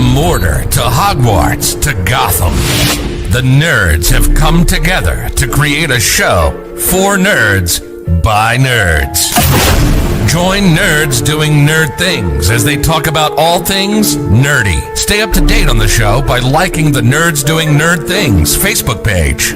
From Mordor to Hogwarts to Gotham, the nerds have come together to create a show for nerds by nerds. Join nerds doing nerd things as they talk about all things nerdy. Stay up to date on the show by liking the Nerds Doing Nerd Things Facebook page.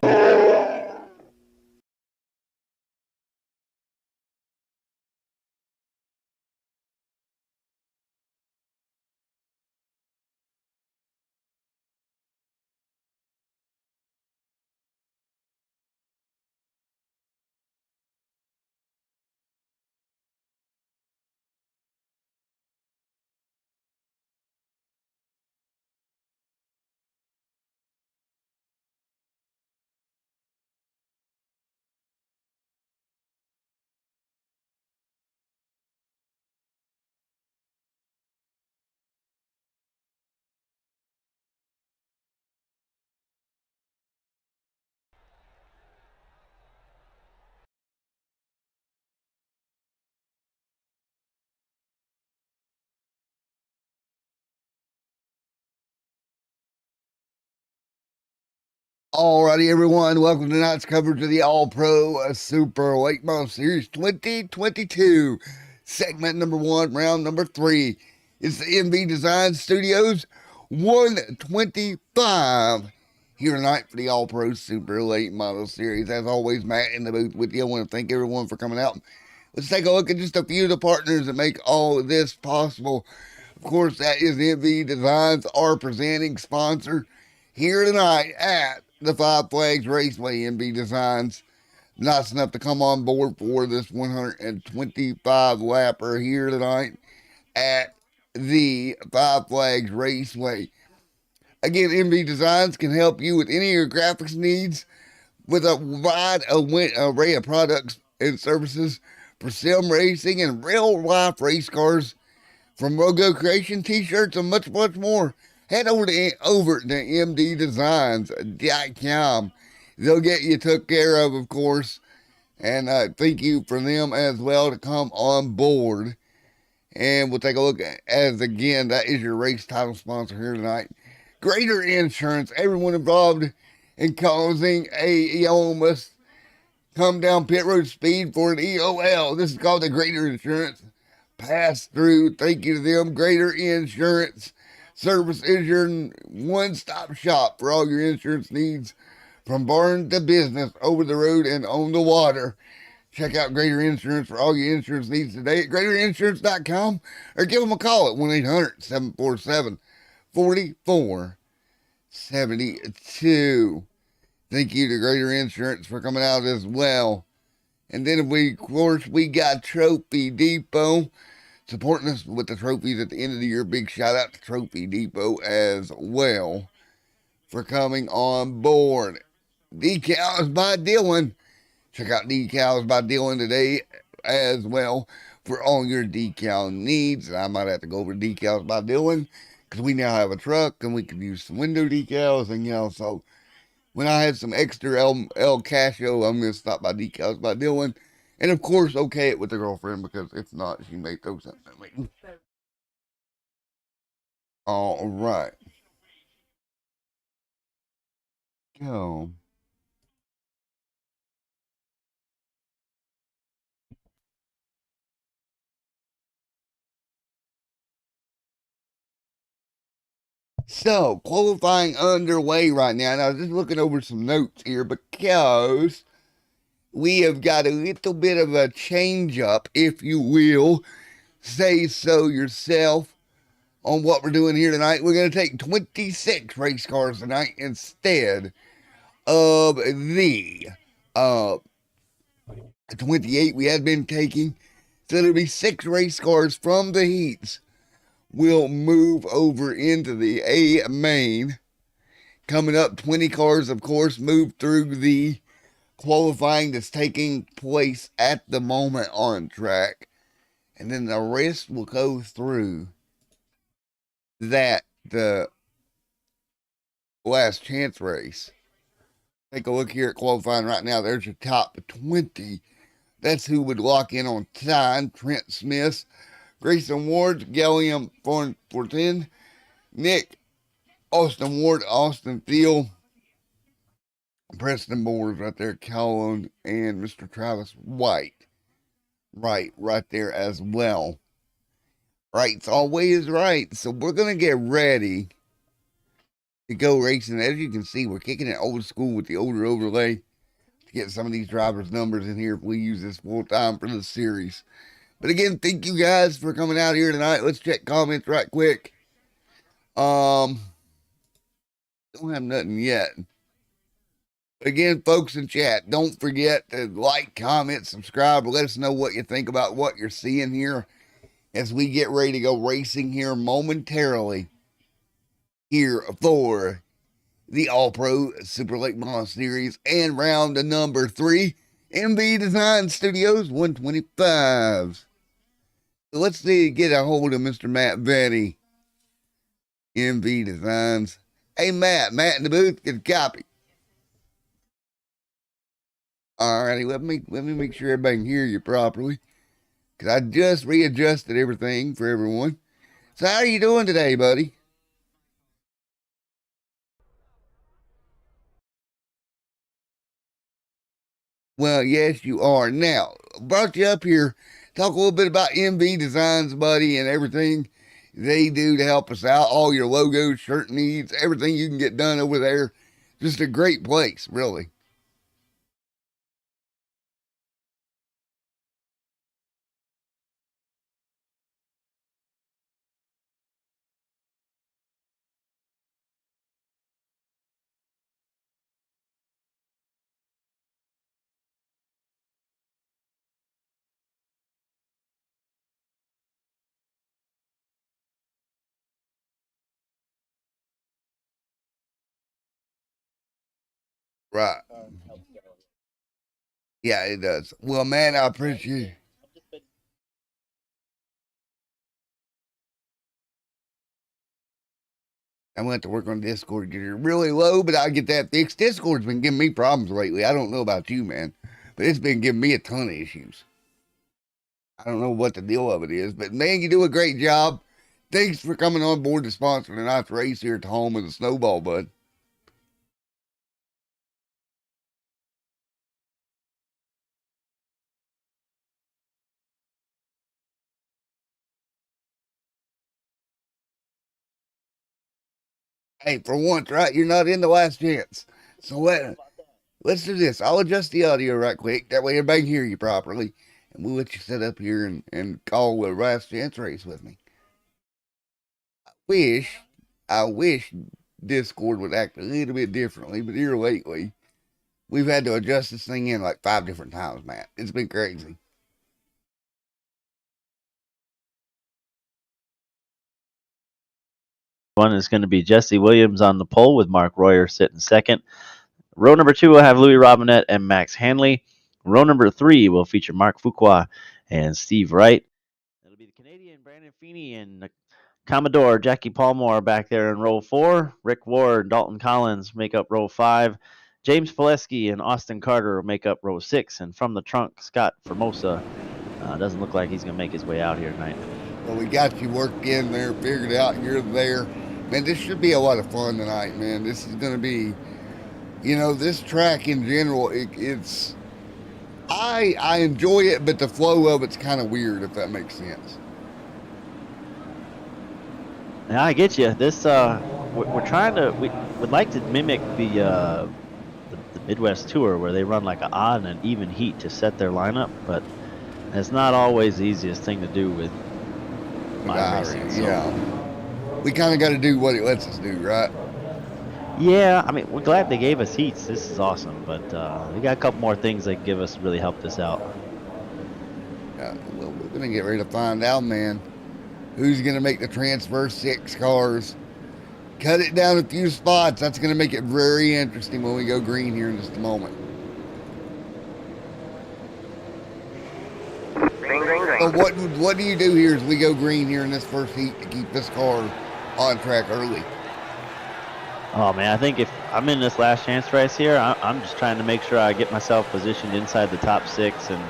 Alrighty, everyone. Welcome to tonight's coverage of the All-Pro Super Weight Model Series 2022. Segment number 1, round number 3. It's the MV Design Studios 125 here tonight for the All-Pro Super Late Model Series. As always, Matt in the booth with you. I want to thank everyone for coming out. Let's take a look at just a few of the partners that make all of this possible. Of course, that is MV Designs, our presenting sponsor here tonight at the Five Flags Raceway. MV Designs nice enough to come on board for this 125 lapper here tonight at the Five Flags Raceway. Again, MV Designs can help you with any of your graphics needs with a wide array of products and services for sim racing and real life race cars, from logo creation, t-shirts, and much, much more. Head over to mddesigns.com. They'll get you took care of course. And thank you for them as well to come on board. And we'll take a look at, as again, that is your race title sponsor here tonight. Greater Insurance. Everyone involved in causing a almost come down pit road speed for an EOL. This is called the Greater Insurance Pass Through. Thank you to them. Greater Insurance Service is your one-stop shop for all your insurance needs, from barn to business, over the road and on the water. Check out Greater Insurance for all your insurance needs today at greaterinsurance.com, or give them a call at 1-800-747-4472. Thank you to Greater Insurance for coming out as well. And then of course, we got Trophy Depot supporting us with the trophies at the end of the year. Big shout out to Trophy Depot as well for coming on board. Decals by Dylan. Check out Decals by Dylan today as well for all your decal needs. I might have to go over Decals by Dylan because we now have a truck and we can use some window decals. And so when I have some extra El Casio, I'm going to stop by Decals by Dylan. And of course, okay it with the girlfriend, because if not, she may throw something at me. All right. Go. So, qualifying underway right now. Now, just looking over some notes here because we have got a little bit of a change up, if you will say so yourself, on what we're doing here tonight. We're going to take 26 race cars tonight instead of the 28 we had been taking. So there'll be 6 race cars from the heats. We'll move over into the A main. Coming up, 20 cars, of course, move through the qualifying that's taking place at the moment on track. And then the rest will go through the last chance race. Take a look here at qualifying right now. There's your top 20. That's who would lock in on time. Trent Smith, Grayson Ward, Gallium 410, Nick Austin Ward, Austin Field, Preston Moores right there, Calhoun, and Mr. Travis White. Right there as well. Right's always right. So we're going to get ready to go racing. As you can see, we're kicking it old school with the older overlay to get some of these drivers' numbers in here if we use this full time for the series. But again, thank you guys for coming out here tonight. Let's check comments right quick. Don't have nothing yet. But again, folks in chat, don't forget to like, comment, subscribe. Let us know what you think about what you're seeing here as we get ready to go racing here momentarily here for the All-Pro Super Late Model Series and round number 3, MV Design Studios 125. So let's see, get a hold of Mr. Matt Vetty, MV Designs. Hey, Matt in the booth, get a copy. Alrighty, let me make sure everybody can hear you properly, because I just readjusted everything for everyone. So how are you doing today, buddy? Well, yes, you are. Now, brought you up here, talk a little bit about MV Designs, buddy, and everything they do to help us out. All your logos, shirt needs, everything you can get done over there. Just a great place, really. Right. Yeah, it does. Well, man, I appreciate it. I went to work on Discord, get it really low, but I get that fixed. Discord's been giving me problems lately. I don't know about you, man, but it's been giving me a ton of issues. I don't know what the deal of it is, but man, you do a great job. Thanks for coming on board to sponsor tonight's race here at the home of the Snowball, bud. Hey, for once, right? You're not in the last chance. So let's do this. I'll adjust the audio right quick. That way everybody can hear you properly. And we'll let you sit up here and call the last chance race with me. I wish Discord would act a little bit differently, but here lately, we've had to adjust this thing in like 5 different times, Matt. It's been crazy. One is going to be Jesse Williams on the pole with Mark Royer sitting second. Row number 2 will have Louis Robinette and Max Hanley. Row number 3 will feature Mark Fuqua and Steve Wright. It'll be the Canadian Brandon Feeney and the Commodore Jackie Palmore back there in row 4. Rick Ward and Dalton Collins make up row 5. James Pileski and Austin Carter will make up row 6. And from the trunk, Scott Formosa doesn't look like he's going to make his way out here tonight. Well, we got you worked in there, figured out you're there. Man, this should be a lot of fun tonight, man. This is going to be, you know, this track in general, it's, I enjoy it, but the flow of it's kind of weird, if that makes sense. Yeah, I get you. This, we're trying to, we would like to mimic the Midwest Tour where they run like an odd and even heat to set their lineup, but it's not always the easiest thing to do with my racing. So. Yeah. We kind of got to do what it lets us do, right? Yeah, I mean, we're glad they gave us heats. This is awesome, but we got a couple more things that give us really help this out. Yeah, well, we're going to get ready to find out, man, who's going to make the transfer 6 cars. Cut it down a few spots. That's going to make it very interesting when we go green here in just a moment. So what do you do here as we go green here in this first heat to keep this car on track early? Oh, man, I think if I'm in this last chance race here, I'm just trying to make sure I get myself positioned inside the top 6 and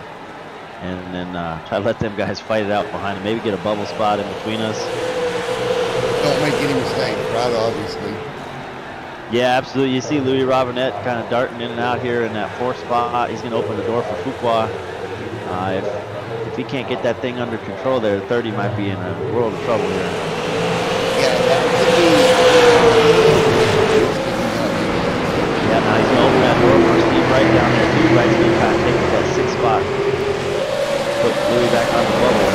then try to let them guys fight it out behind them. Maybe get a bubble spot in between us. don't make any mistakes, right? Obviously. Yeah, absolutely. You see Louis Robinette kind of darting in and out here in that 4th spot. He's going to open the door for Fuqua. If he can't get that thing under control there, 30 might be in a world of trouble here. Yeah, that could be. Yeah, now he's going to open that door for Steve Wright down there, too. Wright's going to kind of take that 6th spot. Put Louis back on the bubble.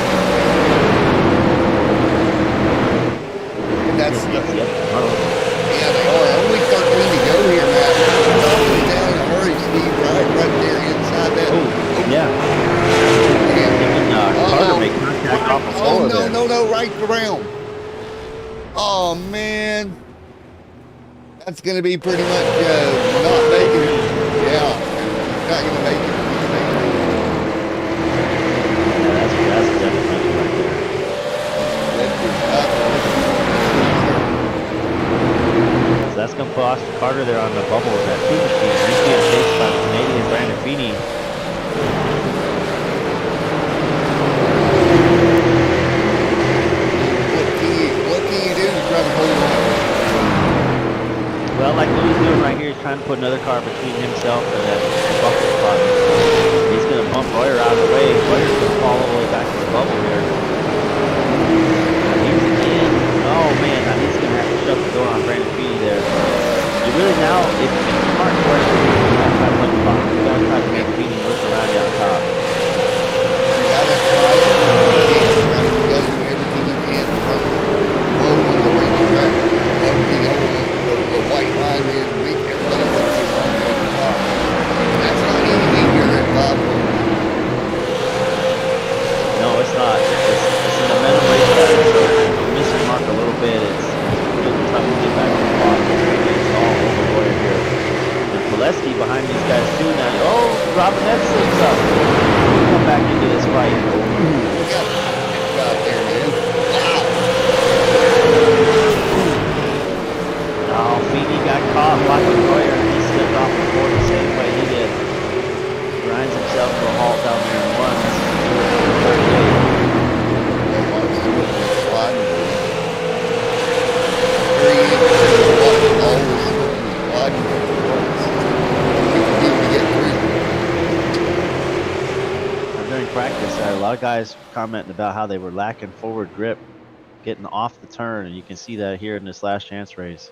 That's Yep. yeah, they are. Only 13 to go here, Matt. Probably down in a hurry, Steve, right there inside that. Yeah. Carter make contact off the floor there. No, right around. Oh, man. That's going to be pretty much not making it. Yeah, not going to make it. Yeah, that's definitely right there. So that's going to put Austin Carter there on the bubble with that 2 machine. He's being chased by the Canadian Brandon Feeney. What can you do to try to hold on? Well, like Louis doing right here, he's trying to put another car between himself and that bumper spot. He's going to bump Royer out of the way. Royer's going to fall all the way back to the bubble here. He's in. Oh, man. Now he's going to have to shut the door on Brandon Feeney there. You really now, if you're smart Royer, you're going to try to look spot. You're going to try to make Feeney look around you on top. Yeah, that's right. He's trying to do everything he can to blow on the racetrack. Everything over the white line is weak. Everybody wants to run on the top. That's not easy here at Bob. No, it's not. It's an momentum race back, so if you miss your mark a little bit, it's really tough to get back on the block. It's all over Royer here. And Pileski behind these guys too now. Oh, Robinette slips up. Come back into this fight. Out there, man. Oh, Feeney got caught watching Royer. He slipped off the board the same way he did. Grinds himself to a halt down there in 1. This is the 38. During practice, a lot of guys commenting about how they were lacking forward grip, getting off the turn, and you can see that here in this last chance race.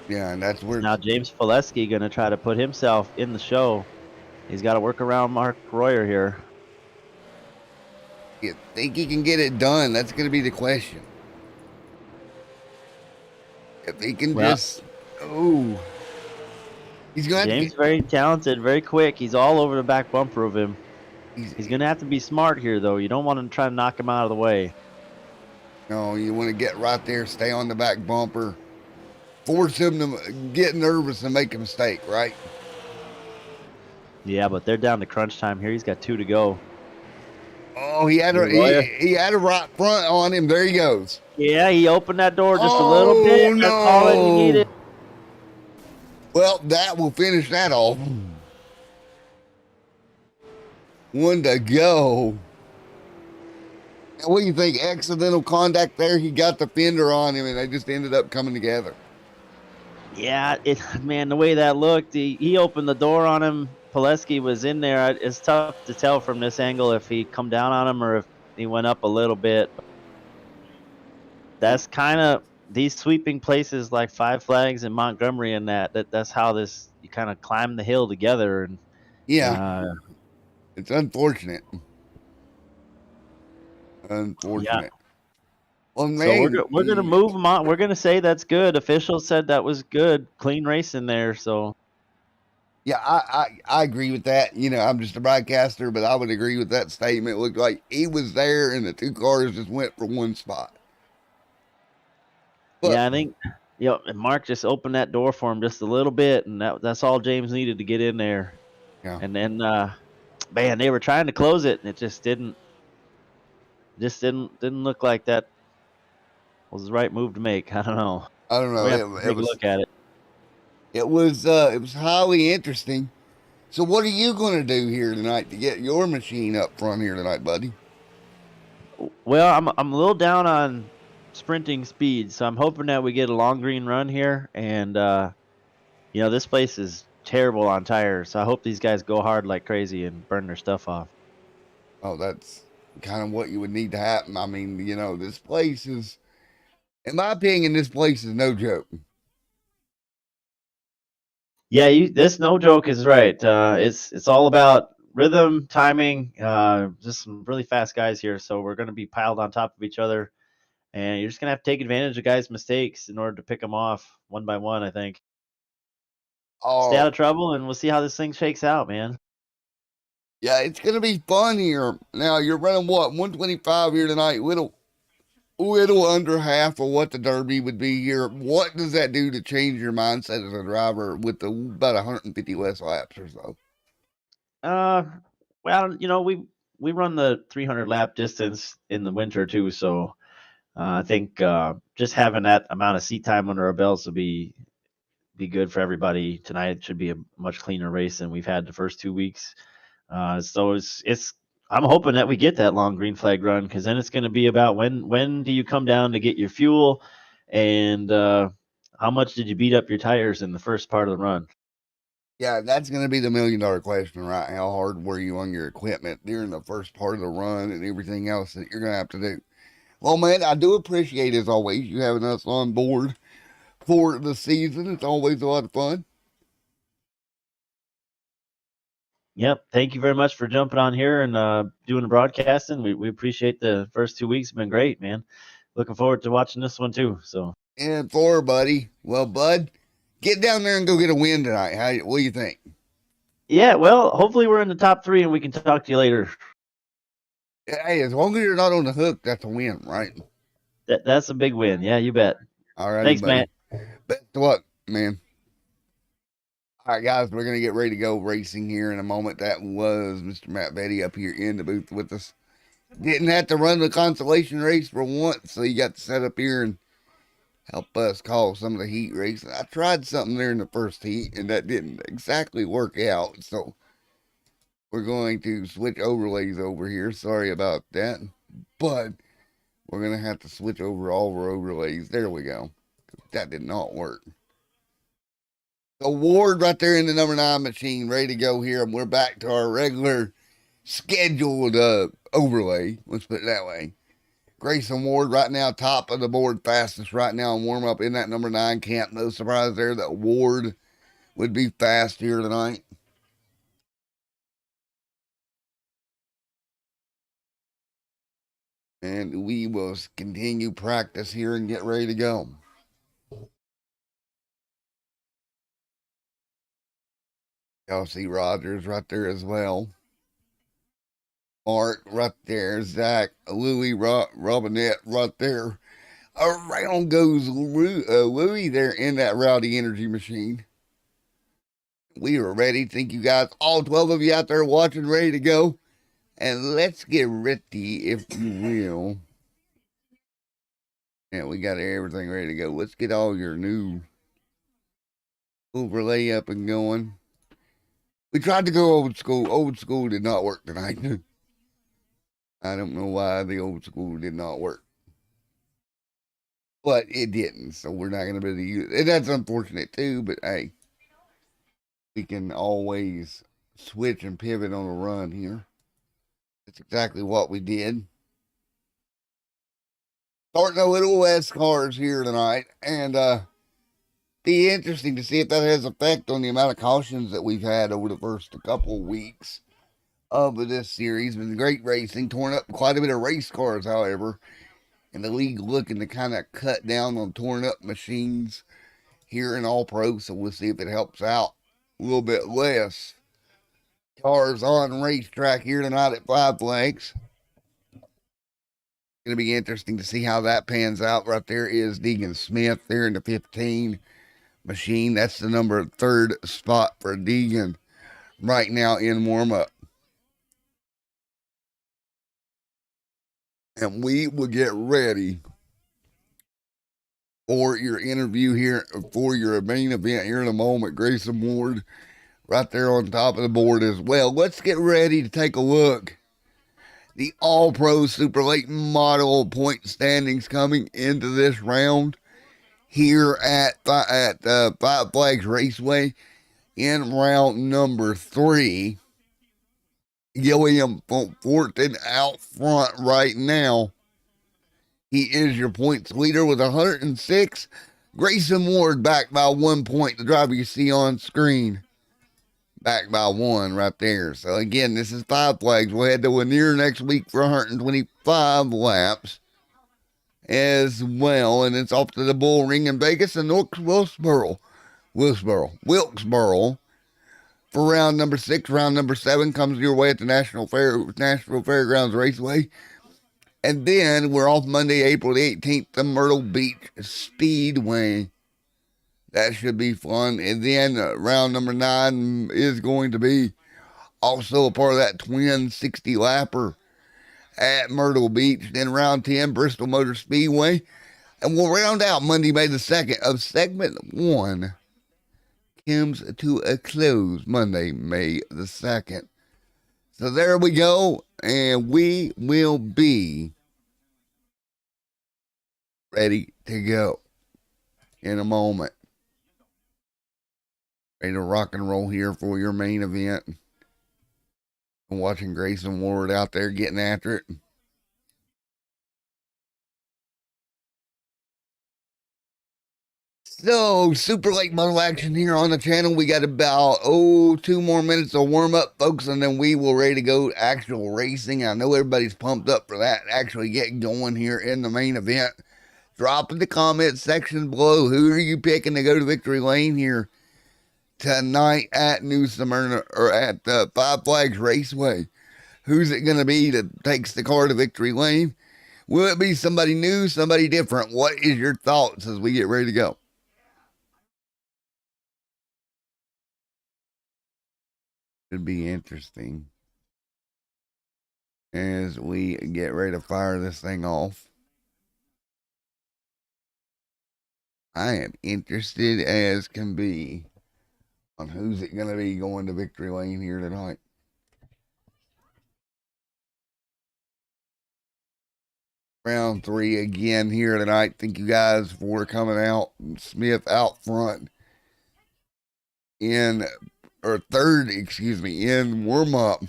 Yeah, and that's where Now James Pileski going to try to put himself in the show. He's got to work around Mark Royer here. you think he can get it done. That's going to be the question. If he can he's going to James very talented, very quick. He's all over the back bumper of him. He's going to have to be smart here, though. You don't want to try to knock him out of the way. No, you want to get right there, stay on the back bumper, force him to get nervous and make a mistake, right? Yeah, but they're down to crunch time here. He's got 2 to go. Oh, he had a right front on him. There he goes. Yeah, he opened that door just a little bit. That's all that he needed. Well, that will finish that off. 1 to go. Now, what do you think? Accidental contact there? He got the fender on him, and they just ended up coming together. Yeah, man, the way that looked, he opened the door on him. Pileski was in there. It's tough to tell from this angle if he come down on him or if he went up a little bit. That's kind of these sweeping places like Five Flags and Montgomery and that's how you kind of climb the hill together. And it's unfortunate. Unfortunate. Yeah. Well, man, so we're gonna move him on. We're gonna say that's good. Officials said that was good, clean race in there. So yeah, I agree with that. You know, I'm just a broadcaster, but I would agree with that statement. It looked like he was there, and the 2 cars just went for 1 spot. But, yeah, I think and Mark just opened that door for him just a little bit, and that's all James needed to get in there. Yeah. And then, man, they were trying to close it, and it just didn't look like that was the right move to make. I don't know. I don't know. Take a look at it. It was highly interesting. So what are you going to do here tonight to get your machine up front here tonight, buddy? Well, I'm a little down on sprinting speed, so I'm hoping that we get a long green run here. And this place is terrible on tires, so I hope these guys go hard like crazy and burn their stuff off. Oh, that's kind of what you would need to happen. I mean, this place is, in my opinion, this place is no joke. Yeah, this no joke is right. It's all about rhythm, timing. Just some really fast guys here, so we're going to be piled on top of each other, and you're just going to have to take advantage of guys' mistakes in order to pick them off one by one. I think. Stay out Oh, of trouble, and we'll see how this thing shakes out, man. yeah, it's gonna be fun here. Now you're running what 125 here tonight, little under half of what the Derby would be here. What does that do to change your mindset as a driver with about 150 less laps or so? Uh, well, we run the 300 lap distance in the winter too, so I think just having that amount of seat time under our belts will be good for everybody tonight. It should be a much cleaner race than we've had the first 2 weeks. So it's I'm hoping that we get that long green flag run, because then it's going to be about when do you come down to get your fuel, and how much did you beat up your tires in the first part of the run? Yeah, that's going to be the $1,000,000 question, right? How hard were you on your equipment during the first part of the run and everything else that you're going to have to do? Well, man, I do appreciate, as always, you having us on board for the season. It's always a lot of fun. Yep. Thank you very much for jumping on here and doing the broadcasting. We appreciate the first 2 weeks. Been great, man. Looking forward to watching this one too. So And for buddy, well, bud, get down there and go get a win tonight. What do you think? yeah, well, hopefully we're in the top 3 and we can talk to you later. Hey, as long as you're not on the hook, that's a win, right? That's a big win. Yeah, you bet. All righty, Thanks, buddy. Matt. Best of luck, man. All right, guys, we're going to get ready to go racing here in a moment. That was Mr. Matt Betty up here in the booth with us. Didn't have to run the consolation race for once, so you got to set up here and help us call some of the heat racing. I tried something there in the first heat, and that didn't exactly work out, so we're going to switch overlays over here. Sorry about that, but we're going to have to switch over all of our overlays. There we go. That did not work. So Ward right there in the number 9 machine, ready to go here, and we're back to our regular scheduled overlay. Let's put it that way. Grayson Ward right now, top of the board, fastest right now in warm up in that number 9 camp. No surprise there that Ward would be fast here tonight. And we will continue practice here and get ready to go. Y'all see Rogers right there as well. Mark right there. Zach, Louie, Robinette right there. Around goes Louie there in that Rowdy Energy machine. We are ready. Thank you guys, all 12 of you out there watching, ready to go. And let's get ready, if you will. Yeah, we got everything ready to go. Let's get all your new overlay up and going. We tried to go old school. Old school did not work tonight. I don't know why the old school did not work. But it didn't, so we're not going to be able to use it. And that's unfortunate too, but hey, we can always switch and pivot on a run here. That's exactly what we did. Starting a little less cars here tonight, and be interesting to see if that has effect on the amount of cautions that we've had over the first couple of weeks of this series. Been great racing, torn up quite a bit of race cars, however, and the league looking to kind of cut down on torn up machines here in All Pro, so we'll see if it helps out a little bit less cars on racetrack here tonight at Five Flags. Going to be interesting to see how that pans out. Right there is Deegan Smith there in the 15 machine. That's the number 3rd spot for Deegan right now in warm-up. And we will get ready for your interview here, for your main event here in a moment. Grayson Ward right there on top of the board as well. Let's get ready to take a look the All-Pro Super Late Model point standings coming into this round here at Five Flags Raceway in round number 3. Gilliam Fortin out front right now. He is your points leader with 106. Grayson Ward back by 1 point. The driver you see on screen. Back by 1 right there. So again, this is Five Flags. We'll head to Lanier next week for 125 laps as well. And it's off to the Bull Ring in Vegas and Wilkesboro for round number 6. Round number 7 comes your way at the National Fairgrounds Raceway. And then we're off Monday, April the 18th, to Myrtle Beach Speedway. That should be fun. And then round number 9 is going to be also a part of that twin 60-lapper at Myrtle Beach. Then round 10, Bristol Motor Speedway. And we'll round out Monday, May the 2nd of segment 1. Comes to a close Monday, May the 2nd. So there we go, and we will be ready to go in a moment. Ready to rock and roll here for your main event. I'm watching Grayson Ward out there getting after it. So, super late model action here on the channel. We got about, 2 more minutes of warm up, folks, and then we will ready to go actual racing. I know everybody's pumped up for that. Actually get going here in the main event. Drop in the comment section below. Who are you picking to go to victory lane here tonight at New Smyrna, or at the Five Flags Raceway? Who's it going to be that takes the car to victory lane? Will it be somebody new, somebody different? What is your thoughts as we get ready to go? Should be interesting as we get ready to fire this thing off. I am interested as can be on who's it going to be going to victory lane here tonight. Round 3 again here tonight. Thank you guys for coming out. Smith out front in in warm-up.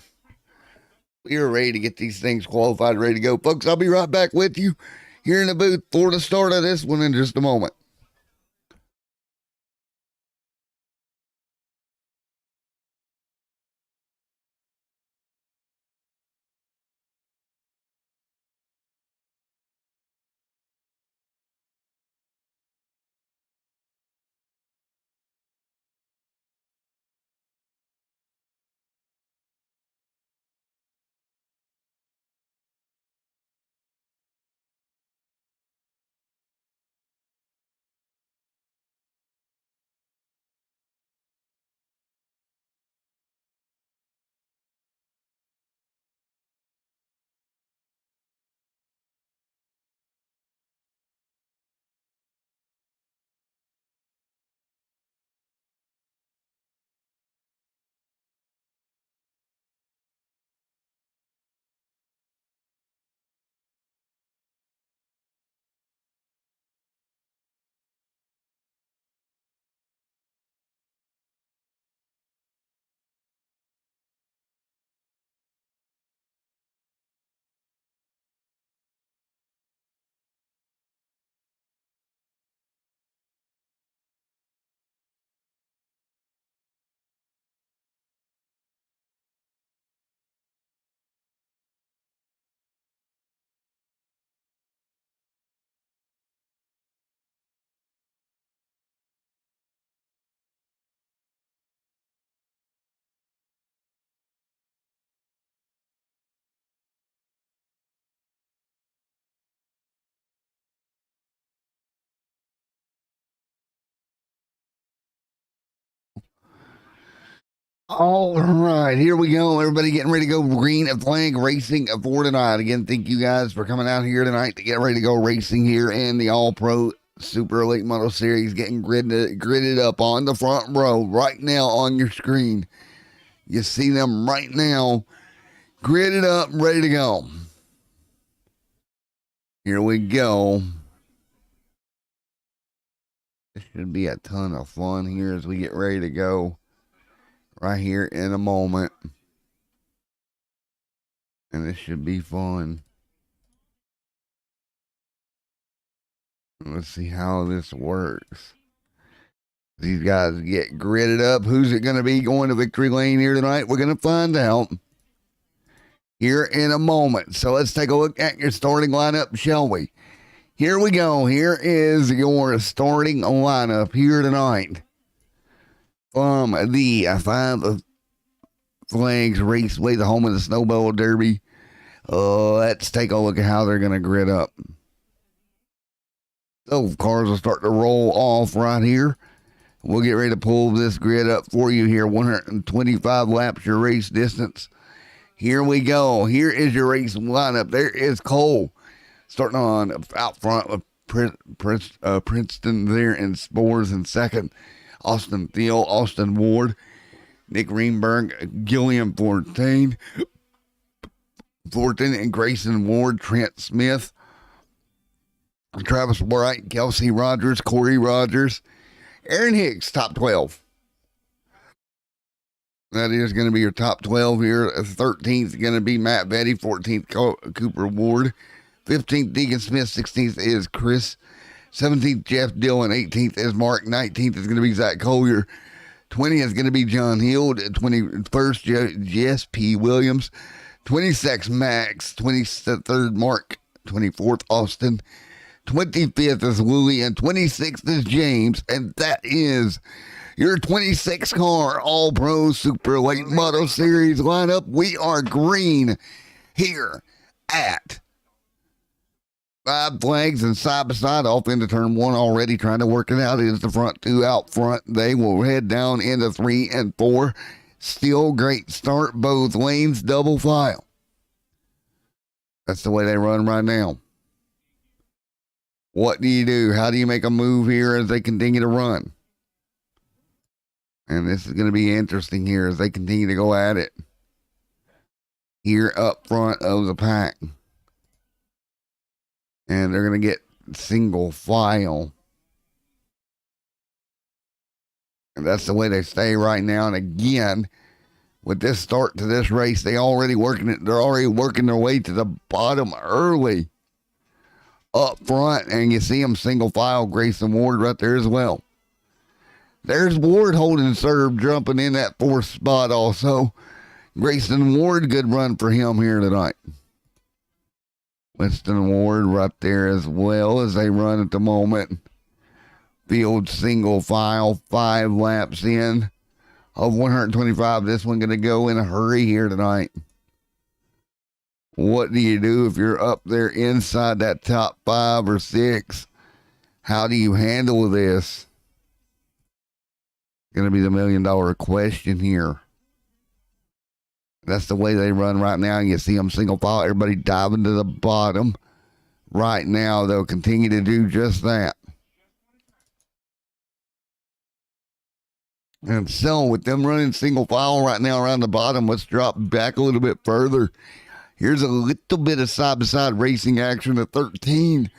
We are ready to get these things qualified, ready to go. Folks, I'll be right back with you here in the booth for the start of this one in just a moment. All right, here we go. Everybody getting ready to go green flag racing for tonight. Again, thank you guys for coming out here tonight to get ready to go racing here in the All-Pro Super Elite Model Series, getting gridded up on the front row right now on your screen. You see them right now gridded up, ready to go. Here we go. This should be a ton of fun here as we get ready to go right here in a moment. And this should be fun. Let's see how this works. These guys get gridded up. Who's it going to be going to victory lane here tonight? We're going to find out here in a moment. So let's take a look at your starting lineup, shall we? Here we go. Here is your starting lineup here tonight from the Five Flags Raceway, the home of the Snowball Derby. Let's take a look at how they're going to grid up. So cars will start to roll off right here. We'll get ready to pull this grid up for you here. 125 laps your race distance. Here we go. Here is your race lineup. There is Cole starting on out front with Princeton there in Spores in second. Austin Thiel, Austin Ward, Nick Greenberg, Gilliam Fortin, and Grayson Ward, Trent Smith, Travis Wright, Kelsey Rogers, Corey Rogers, Aaron Hicks, top 12. That is going to be your top 12 here. 13th is going to be Matt Betty. 14th, Cooper Ward. 15th, Deacon Smith. 16th is Chris. 17th, Jeff Dillon. 18th is Mark. 19th is going to be Zach Collier. 20th is going to be John Hill. 21st, Jess P. Williams. 26th, Max. 23rd, Mark. 24th, Austin. 25th is Louie. And 26th is James. And that is your 26 car All-Pro Super Late Model Series lineup. We are green here at Five Flags and side by side off into turn one already trying to work it out. Is the front two out front. They will head down into 3 and 4. Still great start. Both lanes double file. That's the way they run right now. What do you do? How do you make a move here as they continue to run? And this is going to be interesting here as they continue to go at it here up front of the pack. And they're going to get single file. And that's the way they stay right now. And again, with this start to this race, they're already working their way to the bottom early up front. And you see them single file. Grayson Ward right there as well. There's Ward holding serve, jumping in that 4th spot also. Grayson Ward, good run for him here tonight. Winston Ward right there as well as they run at the moment. Field single file, 5 laps in of 125. This one going to go in a hurry here tonight. What do you do if you're up there inside that top 5 or 6? How do you handle this? Going to be the $1 million question here. That's the way they run right now. You see them single file. Everybody diving to the bottom. Right now, they'll continue to do just that. And so, with them running single file right now around the bottom, let's drop back a little bit further. Here's a little bit of side-by-side racing action at 13.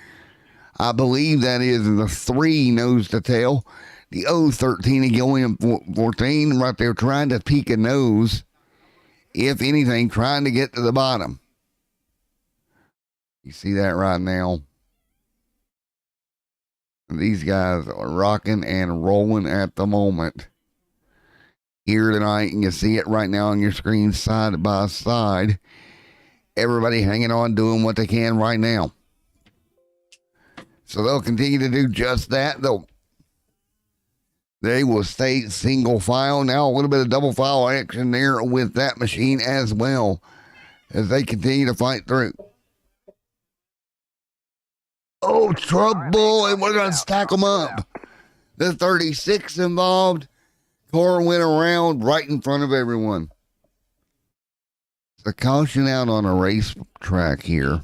I believe that is the 3 nose to tail. The 013 and Gilliam 14 right there trying to peek a nose. If anything, trying to get to the bottom. You see that right now. These guys are rocking and rolling at the moment. Here tonight, and you see it right now on your screen side by side. Everybody hanging on, doing what they can right now. So they'll continue to do just that. They will stay single file. Now a little bit of double file action there with that machine as well as they continue to fight through. Oh, trouble. And we're going to stack them up. The 36 involved. Car went around right in front of everyone. The caution out on a race track here.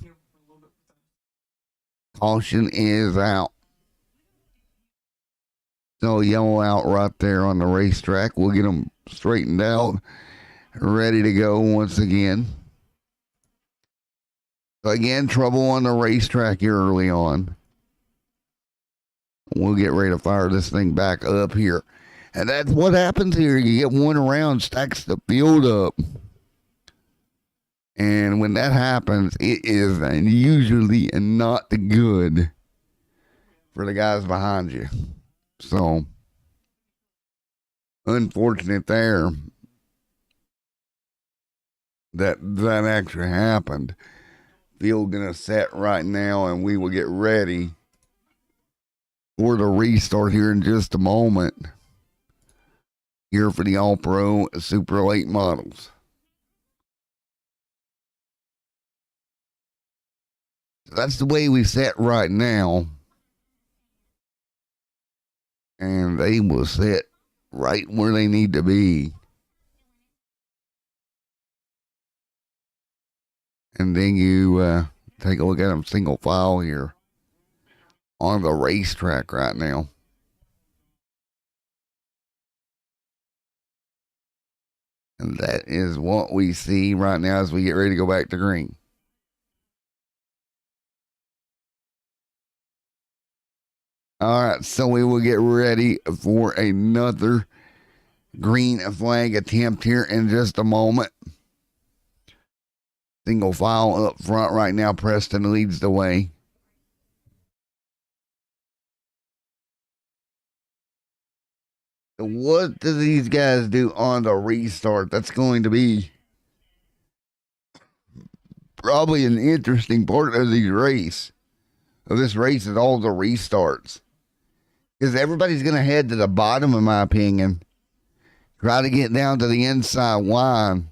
Caution is out. So yellow out right there on the racetrack. We'll get them straightened out, ready to go once again. So again, trouble on the racetrack here early on. We'll get ready to fire this thing back up here. And that's what happens here. You get one around, stacks the field up. And when that happens, it is usually not good for the guys behind you. So, unfortunate there that actually happened. Field gonna set right now, and we will get ready for the restart here in just a moment. Here for the All-Pro Super Late models. That's the way we set right now. And they will sit right where they need to be. And then you take a look at them single file here on the racetrack right now. And that is what we see right now as we get ready to go back to green. All right, so we will get ready for another green flag attempt here in just a moment. Single file up front right now. Preston leads the way. What do these guys do on the restart? That's going to be probably an interesting part of the race. Of this race is all the restarts. Because everybody's going to head to the bottom, in my opinion. Try to get down to the inside line.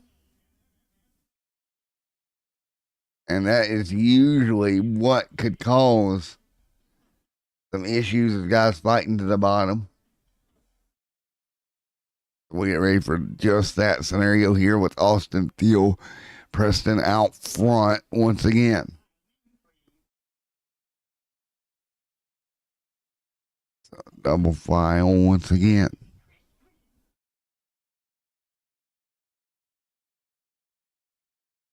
And that is usually what could cause some issues with guys fighting to the bottom. We get ready for just that scenario here with Austin Thiel, Preston out front once again. So double file once again.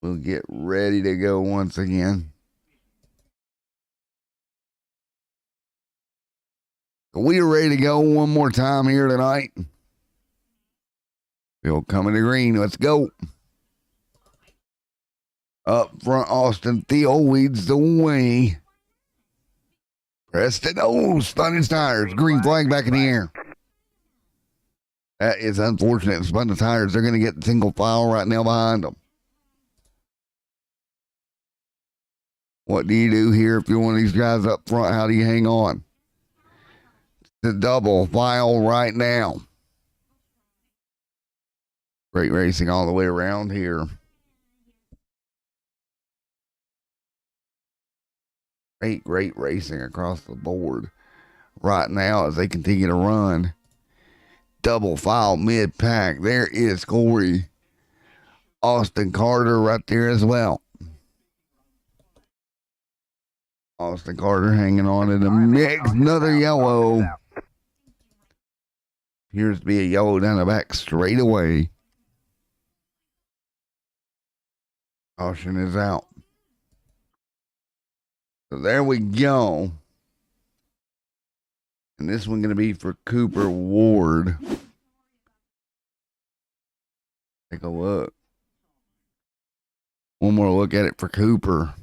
We'll get ready to go once again. We are ready to go one more time here tonight. Bill coming to green. Let's go. Up front, Austin Thiel leads the way. Preston, spun his tires. Green flag back in the air. That is unfortunate. Spun the tires. They're going to get the single file right now behind them. What do you do here if you're one of these guys up front? How do you hang on? The double file right now. Great racing all the way around here. Great racing across the board right now as they continue to run. Double file mid-pack. There is Corey. Austin Carter right there as well. Austin Carter hanging on in the mix. Another yellow. Appears to be a yellow down the back straight away. Caution is out. So there we go. And this one going to be for Cooper Ward. Take a look. One more look at it for Cooper.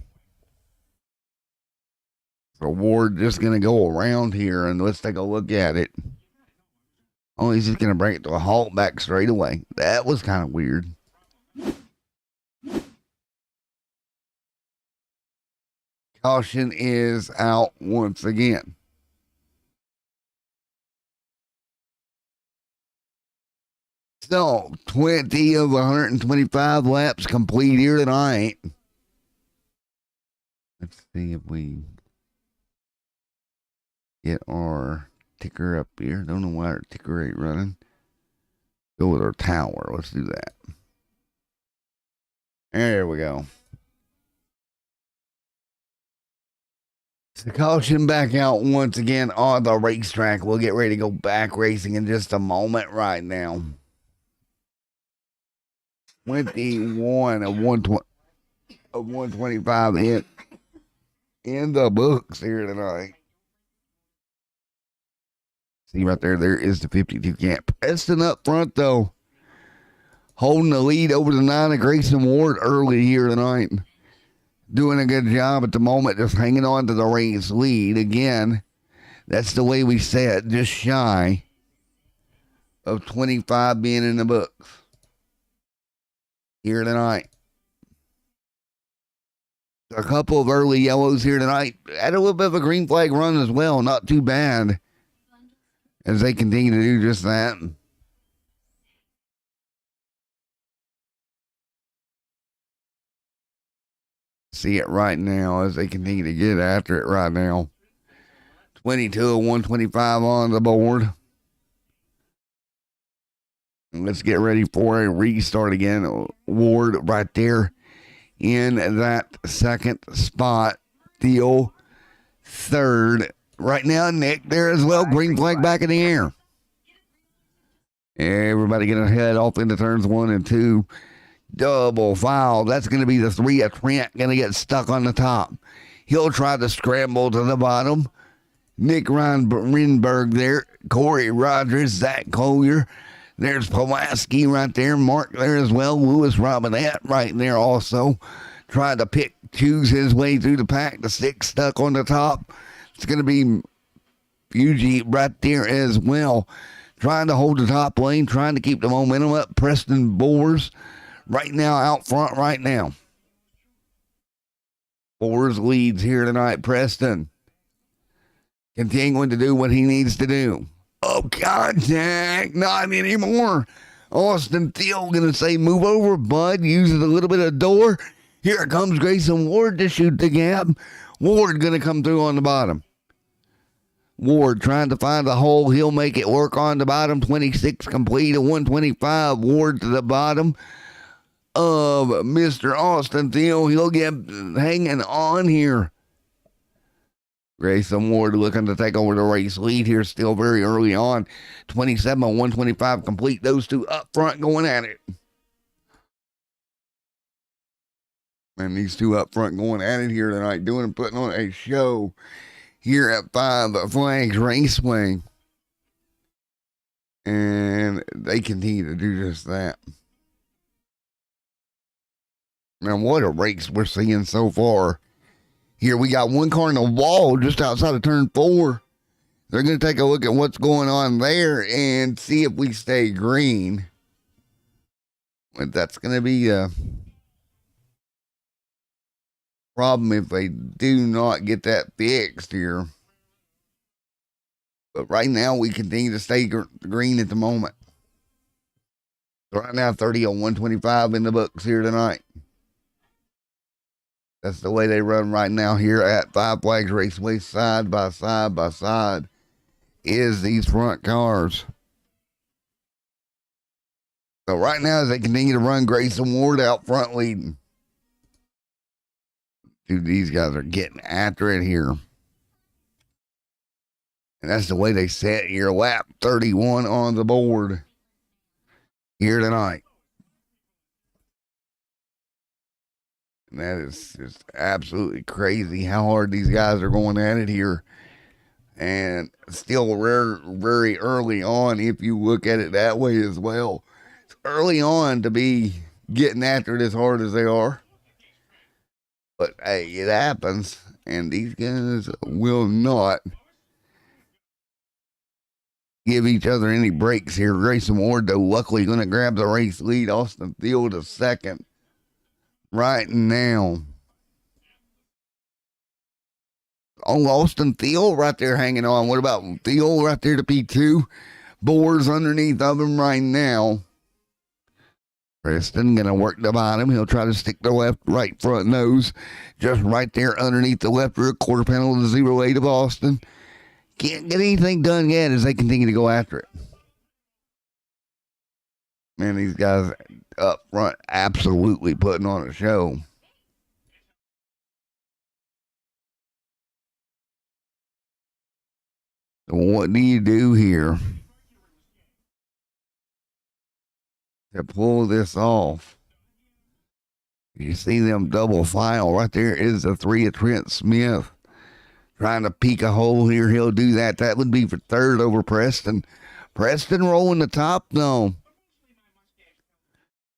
So Ward just going to go around here and let's take a look at it. Oh, he's just going to bring it to a halt back straight away. That was kind of weird. Caution is out once again. So, 20 of 125 laps complete here tonight. Let's see if we get our ticker up here. Don't know why our ticker ain't running. Go with our tower. Let's do that. There we go. So caution back out once again on the racetrack. We'll get ready to go back racing in just a moment right now. 21 of 120. of 125 in the books here tonight. See right there, there is the 52 camp. Preston up front, though, holding the lead over the 9 of Grayson Ward early here tonight. Doing a good job at the moment, just hanging on to the race lead. Again, that's the way we said, just shy of 25 being in the books here tonight. A couple of early yellows here tonight. Had a little bit of a green flag run as well. Not too bad as they continue to do just that. See it right now as they continue to get after it right now. 22 of 125 on the board. Let's get ready for a restart again. Ward right there in that second spot. Theo third. Right now, Nick there as well. Green flag back in the air. Everybody gonna head off into turns 1 and 2. Double foul. That's going to be the 3 of Trent. Going to get stuck on the top. He'll try to scramble to the bottom. Nick Rinberg there. Corey Rogers. Zach Collier. There's Pulaski right there. Mark there as well. Lewis Robinette right there also. Trying to choose his way through the pack. The 6 stuck on the top. It's going to be Fuji right there as well. Trying to hold the top lane. Trying to keep the momentum up. Preston Boers right now out front right now. Boers leads here tonight. Preston continuing to do what he needs to do. Oh, contact. Not anymore. Austin Thiel going to say, move over, bud. Uses a little bit of door. Here comes Grayson Ward to shoot the gap. Ward going to come through on the bottom. Ward trying to find the hole. He'll make it work on the bottom. 26 complete. A 125. Ward to the bottom of Mr. Austin Thiel. He'll get hanging on here. Grayson Ward looking to take over the race lead here still very early on. 27 on 125 complete. Those two up front going at it. And these two up front going at it here tonight, putting on a show here at 5 Flags Raceway. And they continue to do just that. Now, what a race we're seeing so far. Here we got one car in the wall just outside of turn 4. They're going to take a look at what's going on there and see if we stay green. But that's going to be a problem if they do not get that fixed here. But right now, we continue to stay green at the moment. So right now, 30 on 125 in the books here tonight. That's the way they run right now here at 5 Flags Raceway, side by side is these front cars. So right now, as they continue to run, Grayson Ward out front leading. Dude, these guys are getting after it here. And that's the way they set your lap 31 on the board here tonight. And that is just absolutely crazy how hard these guys are going at it here. And still very early on, if you look at it that way as well. It's early on to be getting after it as hard as they are. But, hey, it happens. And these guys will not give each other any breaks here. Grayson Ward, though, luckily going to grab the race lead. Austin Thiel to second right now. Oh, Austin Thiel right there hanging on. What about Thiel right there to P2? Boers underneath of him right now. Preston going to work the bottom. He'll try to stick the left, right front nose. Just right there underneath the left rear quarter panel of the 08 of Austin. Can't get anything done yet as they continue to go after it. Man, these guys up front absolutely putting on a show. So what do you do here to pull this off? You see them double file. Right there is the 3 of Trent Smith. Trying to peek a hole here. He'll do that. That would be for third over Preston. Preston rolling the top, though.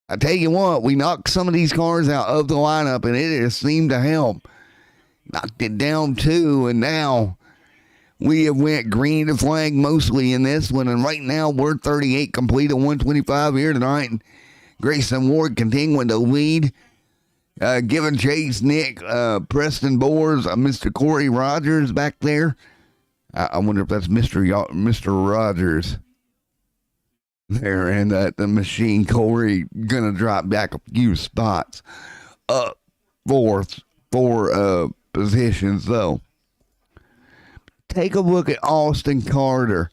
I tell you what, we knocked some of these cars out of the lineup, and it has seemed to help. Knocked it down, too, and now we have went green to flag mostly in this one, and right now we're 38 complete at 125 here tonight. Grayson Ward continuing to lead. Giving chase, Nick, Preston Boers, Mr. Corey Rogers back there. I wonder if that's Mr. Rogers there, and the machine Corey gonna drop back a few spots up four positions though. Take a look at Austin Carter.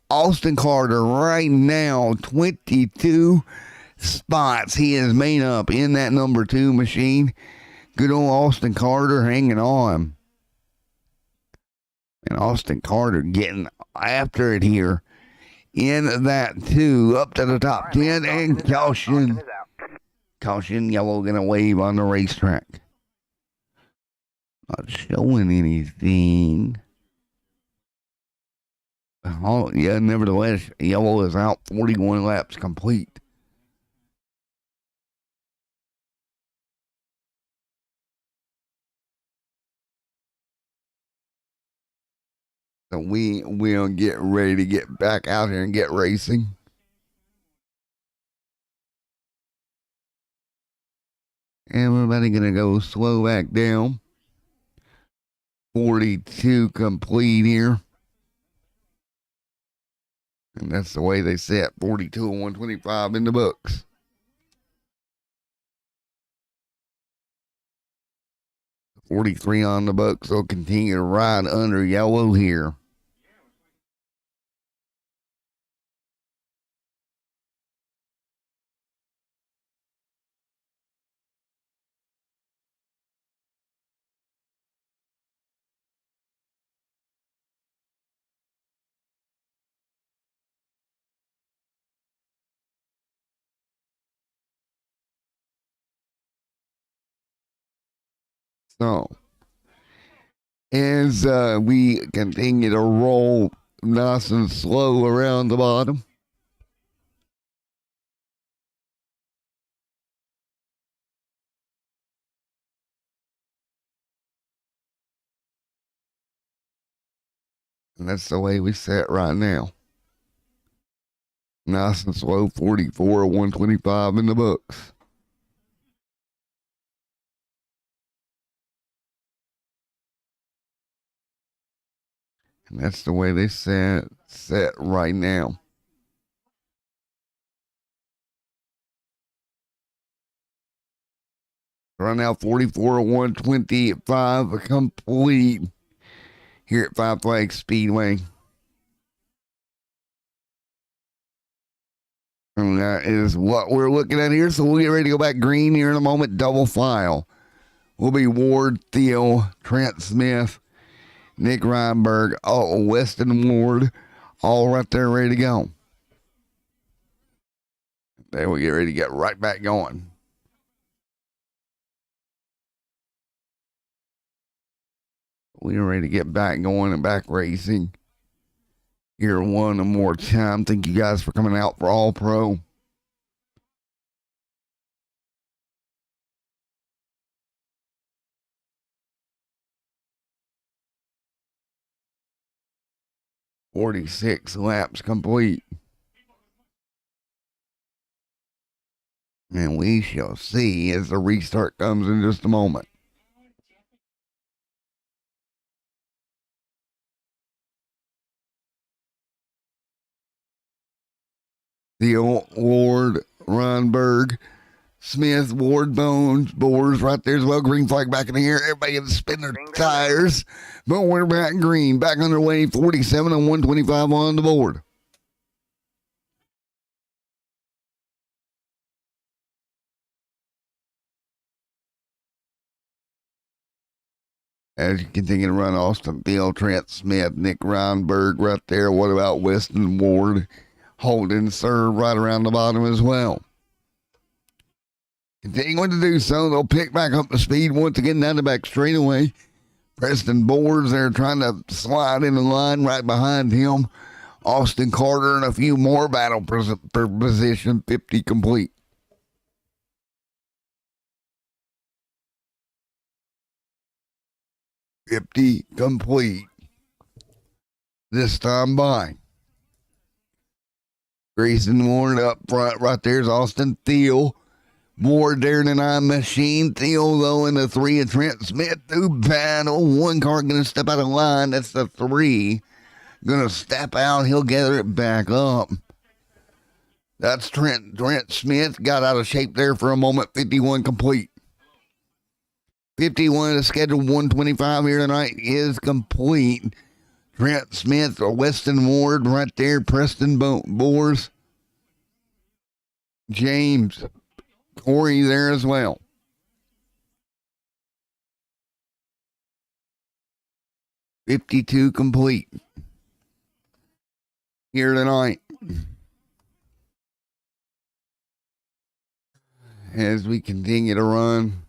Austin Carter right now 22 spots he is made up in that number 2 machine. Good old Austin Carter hanging on. And Austin Carter getting after it here in that 2 up to the top 10, and caution. Caution, yellow gonna wave on the racetrack. Not showing anything. Oh, yeah, nevertheless, yellow is out 41 laps complete. So we'll get ready to get back out here and get racing. Everybody gonna go slow back down. 42 complete here. And that's the way they set 42 and 125 in the books. $43 on the books. They'll continue to ride under yellow here. So, as we continue to roll nice and slow around the bottom, and that's the way we set right now. Nice and slow, 44, 125 in the books. And that's the way they set right now. Right now, 44, 125 complete here at Five Flags Speedway. And that is what we're looking at here. So we'll get ready to go back green here in a moment. Double file. Will be Ward, Thiel, Trent Smith, Nick Reinberg, Weston Ward, all right there ready to go. Then we get ready to get right back going. We're ready to get back going and back racing here one more time. Thank you guys for coming out for All Pro. "46 laps complete. And we shall see as the restart comes in just a moment. Thiel, Ward, Reinberg, Smith, Ward, Bones, Boers right there as well. Green flag back in the air. Everybody gonna spin their tires. But we're back green. Back underway. 47 and 125 on the board. As you continue to run, Austin Thiel, Trent Smith, Nick Reinberg right there. What about Weston Ward? Holding serve right around the bottom as well. Continuing to do so, they'll pick back up the speed once again down the back straightaway. Preston Boards there trying to slide in the line right behind him. Austin Carter and a few more battle for position. 50 complete. This time by Grayson Ward up front. Right there's Austin Thiel. Ward there in an I machine. Thiel though in the 3 of Trent Smith through battle. One car gonna step out of line. That's the 3. Gonna step out. He'll gather it back up. That's Trent Smith. Got out of shape there for a moment. 51 complete. 51 of the scheduled 125 here tonight is complete. Trent Smith or Weston Ward right there. Preston Boars. James Corey there as well. $52 complete here tonight. As we continue to run.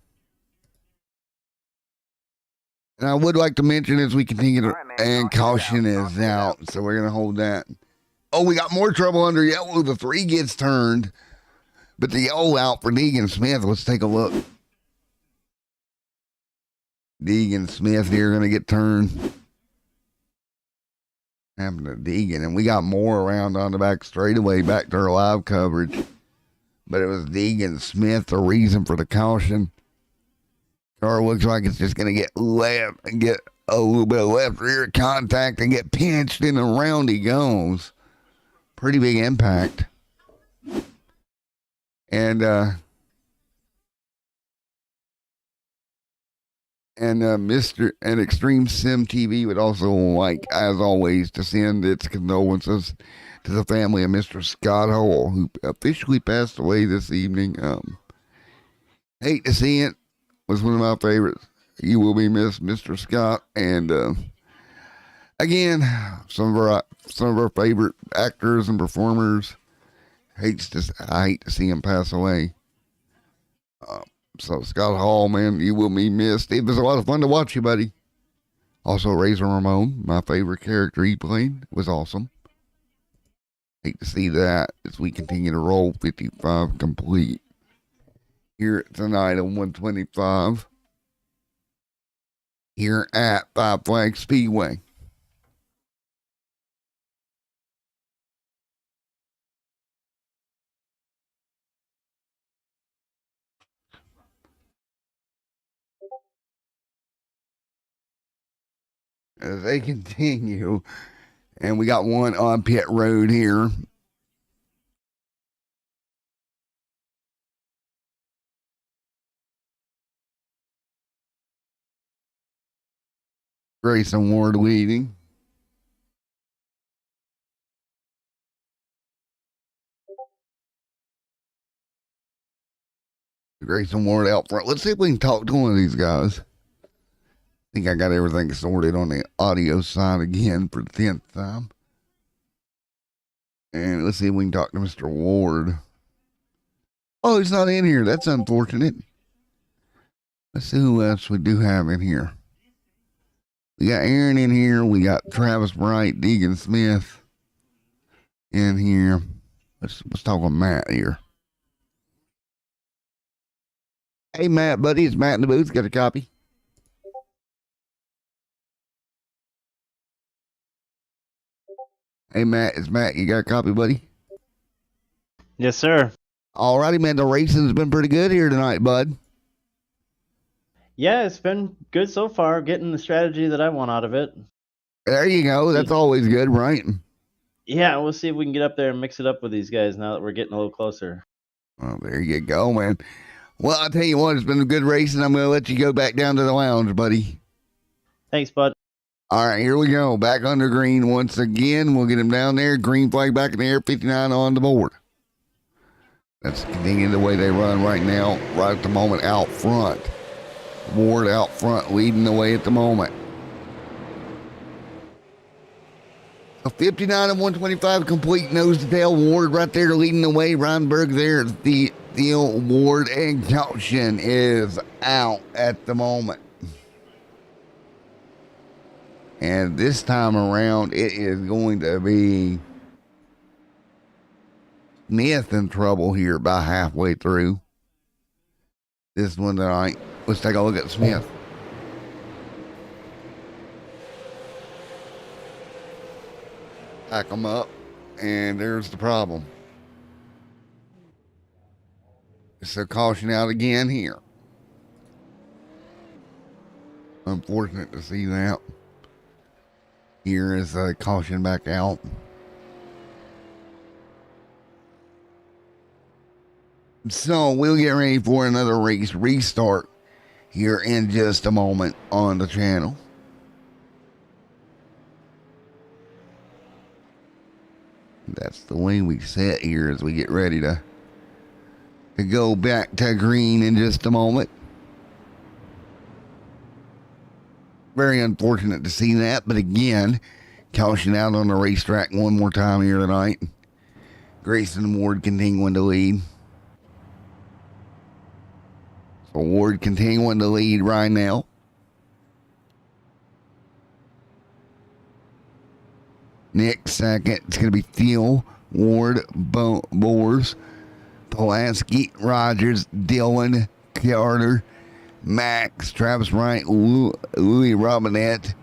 And I would like to mention as we continue to, and caution is out, so we're going to hold that. Oh, we got more trouble under yellow. The 3 gets turned, but the yellow out for Deegan Smith. Let's take a look. Deegan Smith here going to get turned. Happened to Deegan, and we got more around on the back straightaway back to our live coverage. But it was Deegan Smith, the reason for the caution. Car looks like it's just going to get left and get a little bit of left rear contact and get pinched, and around he goes. Pretty big impact. And Mr. and Extreme Sim TV would also like, as always, to send its condolences to the family of Mr. Scott Hall, who officially passed away this evening. Hate to see it. Was one of my favorites. You will be missed, Mr. Scott. And again, some of our favorite actors and performers. I hate to see him pass away. So Scott Hall, man, you will be missed. It was a lot of fun to watch you, buddy. Also, Razor Ramon, my favorite character he played, was awesome. Hate to see that as we continue to roll. 55 complete. Here tonight on 125. Here at Five Flags Speedway. As they continue, and we got one on pit road here. Grayson Ward leading. Grayson Ward out front. Let's see if we can talk to one of these guys. I think I got everything sorted on the audio side again for the 10th time. And let's see if we can talk to Mr. Ward. Oh, he's not in here. That's unfortunate. Let's see who else we do have in here. We got Aaron in here. We got Travis Bright, Deegan Smith in here. Let's talk with Matt here. Hey, Matt, buddy. It's Matt in the booth. Got a copy? Hey, Matt. It's Matt. You got a copy, buddy? Yes, sir. Alrighty, man. The racing's been pretty good here tonight, bud. Yeah, it's been good so far, getting the strategy that I want out of it. There you go. That's always good, right? Yeah, we'll see if we can get up there and mix it up with these guys now that we're getting a little closer. Well, there you go, man. Well, I'll tell you what, it's been a good racing. I'm going to let you go back down to the lounge, buddy. Thanks, bud. All right, here we go. Back under green once again. We'll get him down there. Green flag back in the air, 59 on the board. That's continuing the way they run right now, right at the moment out front. Ward out front leading the way at the moment. A 59 and 125 complete nose to tail. Ward right there leading the way. Reinberg there. The Ward and caution is out at the moment. And this time around, it is going to be Smith in trouble here about halfway through this one tonight. Let's take a look at Smith. Pack them up, and there's the problem. So caution out again here. Unfortunate to see that. Here is a caution back out. So we'll get ready for another race restart here in just a moment on the channel. That's the way we sit here as we get ready to go back to green in just a moment. Very unfortunate to see that, but again, caution out on the racetrack one more time here tonight. Grayson Ward continuing to lead. So Ward continuing to lead right now. Next second, it's going to be Thiel, Ward, Boers, Pulaski, Rogers, Dillon, Carter, Max, Travis Wright, Louis Robinette.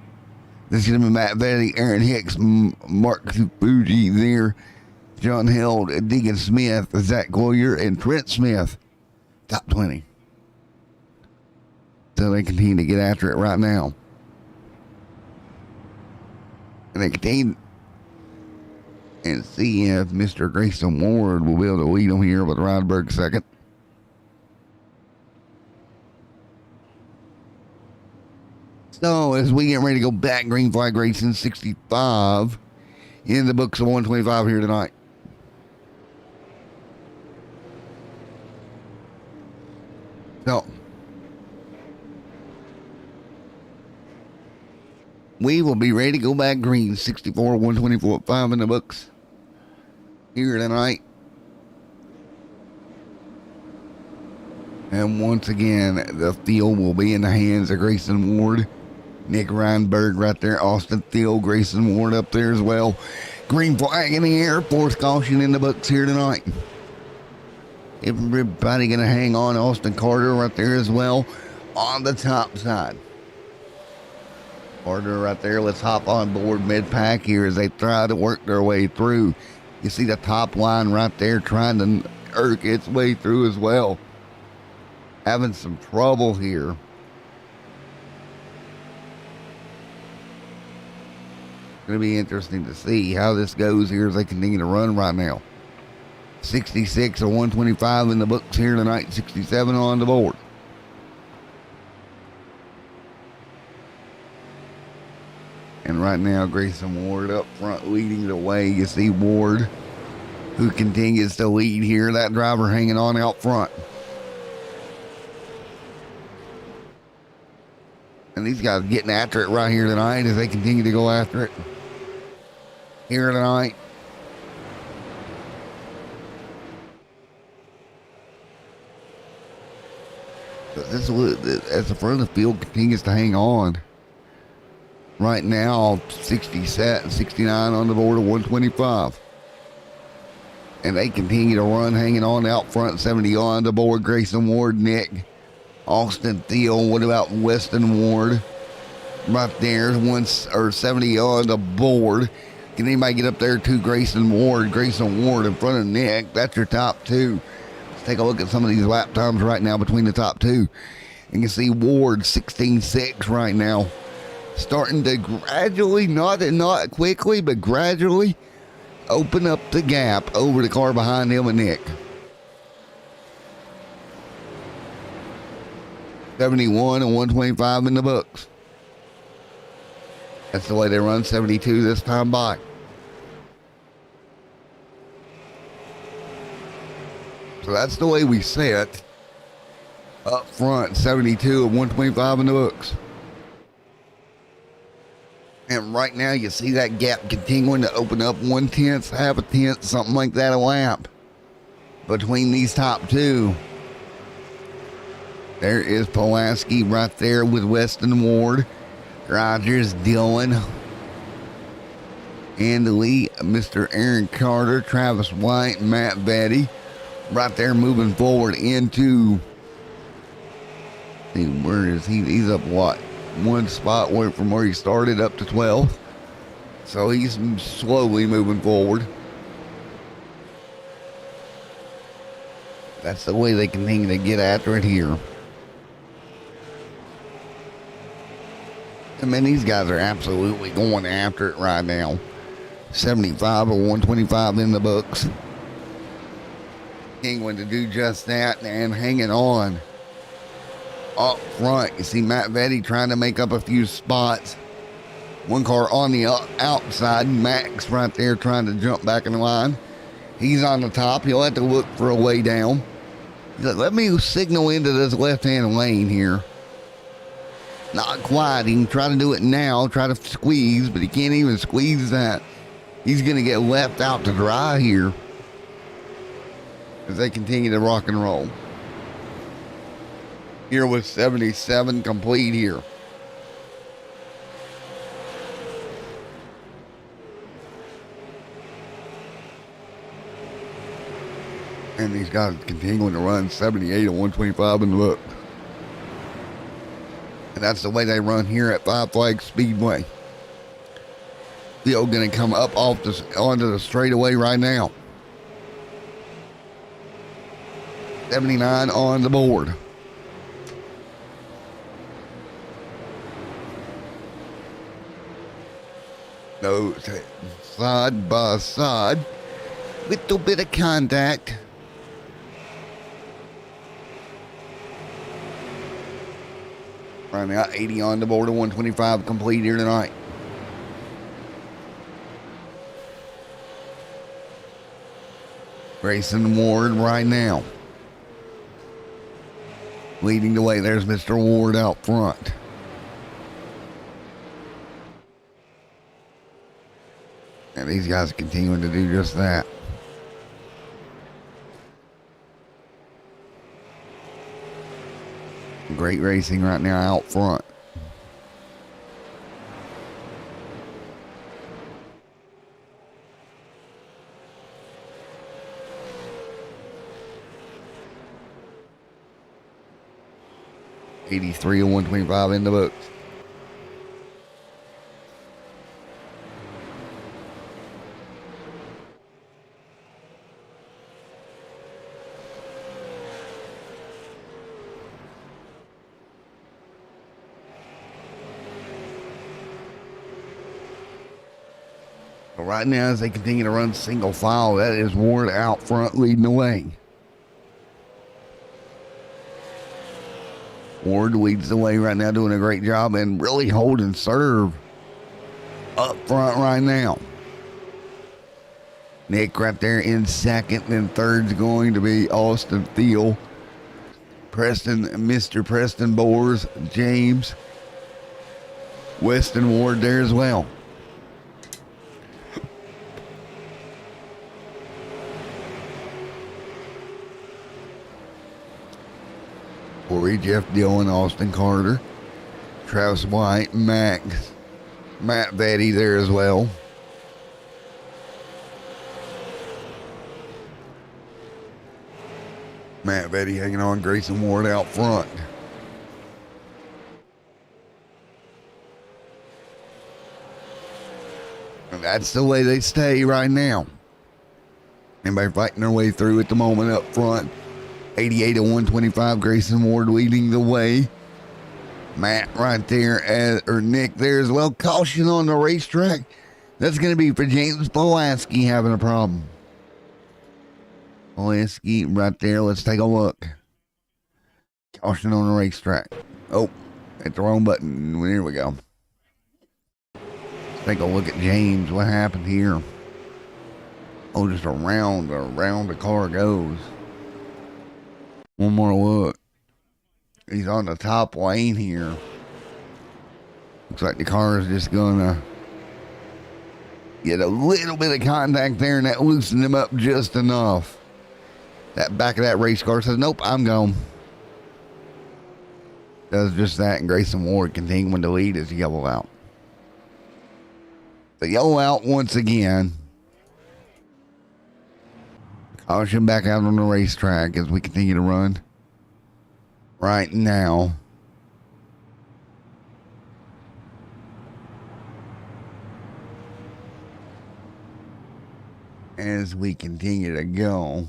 This is going to be Matt Vetty, Aaron Hicks, Mark Fuji there, John Held, Deegan Smith, Zach Goyer, and Trent Smith. Top 20. So they continue to get after it right now. And they continue and see if Mr. Grayson Ward will be able to lead them here with Rydberg second. So as we get ready to go back, green flag racing 65 in the books of 125 here tonight. So we will be ready to go back green 64, 124, 5 in the books here tonight. And once again, the field will be in the hands of Grayson Ward. Nick Reinberg right there. Austin Thiel, Grayson Ward up there as well. Green flag in the air. Fourth caution in the books here tonight. Everybody going to hang on. Austin Carter right there as well on the top side. Carter right there. Let's hop on board mid-pack here as they try to work their way through. You see the top line right there trying to irk its way through as well. Having some trouble here. Going to be interesting to see how this goes here as they continue to run right now. 66 or 125 in the books here tonight. 67 on the board. And right now, Grayson Ward up front leading the way. You see Ward, who continues to lead here. That driver hanging on out front. And these guys getting after it right here tonight as they continue to go after it here tonight. But this is as the front of the field continues to hang on. Right now, 60 set and 69 on the board of 125. And they continue to run, hanging on out front. 70 on the board. Grayson Ward, Nick, Austin Thiel. What about Weston Ward? Right there, 70 on the board. Can anybody get up there to Grayson Ward? Grayson Ward in front of Nick. That's your top two. Let's take a look at some of these lap times right now between the top two. You can see Ward 16.6 right now. Starting to gradually, not quickly, but gradually open up the gap over the car behind him and Nick. 71 and 125 in the books. That's the way they run. 72 this time by. So that's the way we sit up front. 72 and 125 in the books. And right now you see that gap continuing to open up 1/10, half a tenth, something like that a lap between these top two. There is Pulaski right there with Weston Ward, Rogers, Dillon, and Lee, Mr. Aaron Carter, Travis White, Matt Betty, right there moving forward into. See, where is he? He's up what? One spot from where he started up to 12th. So he's slowly moving forward. That's the way they continue to get after it here. I mean, these guys are absolutely going after it right now. 75 or 125 in the books. England to do just that and hanging on. Up front, you see Matt Vetty trying to make up a few spots. One car on the outside, Max right there trying to jump back in the line. He's on the top. He'll have to look for a way down. He's like, let me signal into this left-hand lane here. Not quite. He can try to do it now, try to squeeze, but he can't even squeeze that. He's going to get left out to dry here as they continue to rock and roll. Here with 77 complete here. And these guys continuing to run 78 and 125 in the book. And that's the way they run here at Five Flags Speedway. Theo going to come up onto the straightaway right now. 79 on the board. No, side by side. Little bit of contact. Right now, 80 on the board, 125 complete here tonight. Grayson Ward right now. Leading the way, there's Mr. Ward out front. And these guys continuing to do just that. Great racing right now out front. $83 and 125 in the books. Right now, as they continue to run single file, that is Ward out front leading the way. Ward leads the way right now, doing a great job and really holding serve up front right now. Nick right there in second, and third's going to be Austin Thiel. Mr. Preston Bores, James, Weston Ward there as well. Corey, Jeff Dillon, Austin Carter, Travis White, Matt Vetty there as well. Matt Vetty hanging on, Grayson Ward out front. And that's the way they stay right now. Anybody fighting their way through at the moment up front. 88 and 125, Grayson Ward leading the way. Matt right there, or Nick there as well. Caution on the racetrack. That's going to be for James Pulaski having a problem. Pulaski right there. Let's take a look. Caution on the racetrack. Oh, hit the wrong button. Here we go. Let's take a look at James. What happened here? Oh, just around the car goes. One more look. He's on the top lane here. Looks like the car is just gonna Get a little bit of contact there, and that loosened him up just enough. That back of that race car says, nope, I'm gone. Does just that, and Grayson Ward continuing to lead as yellow out. The yellow out once again. Caution back out on the racetrack as we continue to run. Right now. As we continue to go.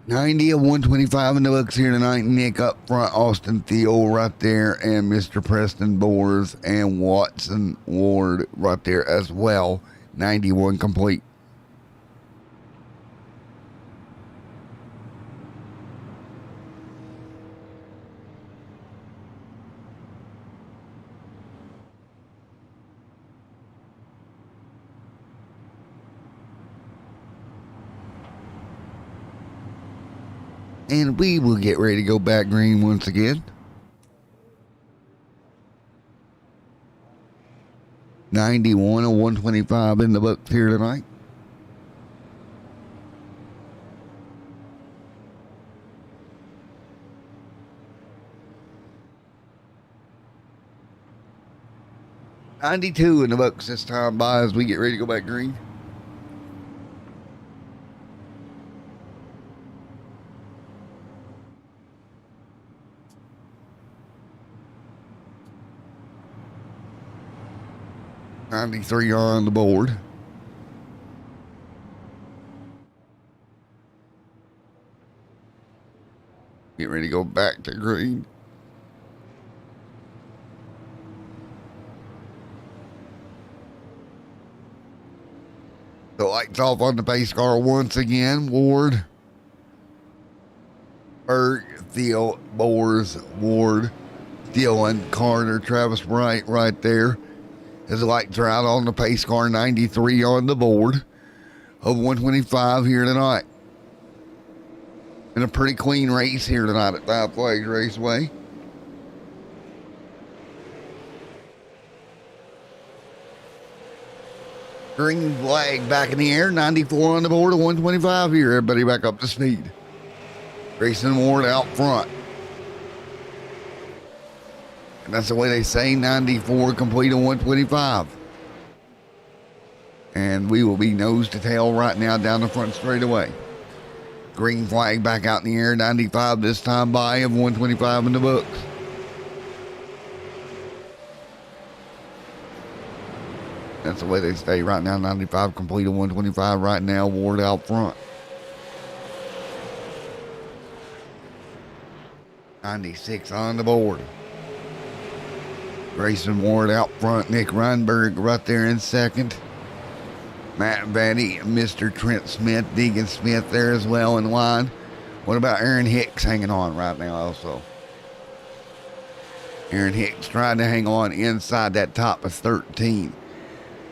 $90 of 125 in the books here tonight. Nick up front, Austin Thiel right there, and Mr. Preston Boers and Watson Ward right there as well. 91 complete. And we will get ready to go back green once again. 91 of 125 in the books here tonight. $92 in the books this time by as we get ready to go back green. $93 on the board. Get ready to go back to green. The lights off on the pace car once again. Ward, Berg, Thiel, Boers, Ward, Dylan, Carter, Travis Wright right there. His lights are out on the pace car. 93 on the board of 125 here tonight. And a pretty clean race here tonight at Five Flags Raceway. Green flag back in the air. 94 on the board of 125 here. Everybody back up to speed. Grayson Ward out front. And that's the way they say 94 complete on 125. And we will be nose to tail right now down the front straightaway. Green flag back out in the air. 95 this time by of 125 in the books. That's the way they stay right now. 95 complete on 125 right now. Ward out front. 96 on the board. Grayson Ward out front. Nick Reinberg right there in second. Matt Vanny, Mr. Trent Smith, Deegan Smith there as well in line. What about Aaron Hicks hanging on right now also? Aaron Hicks trying to hang on inside that top of 13.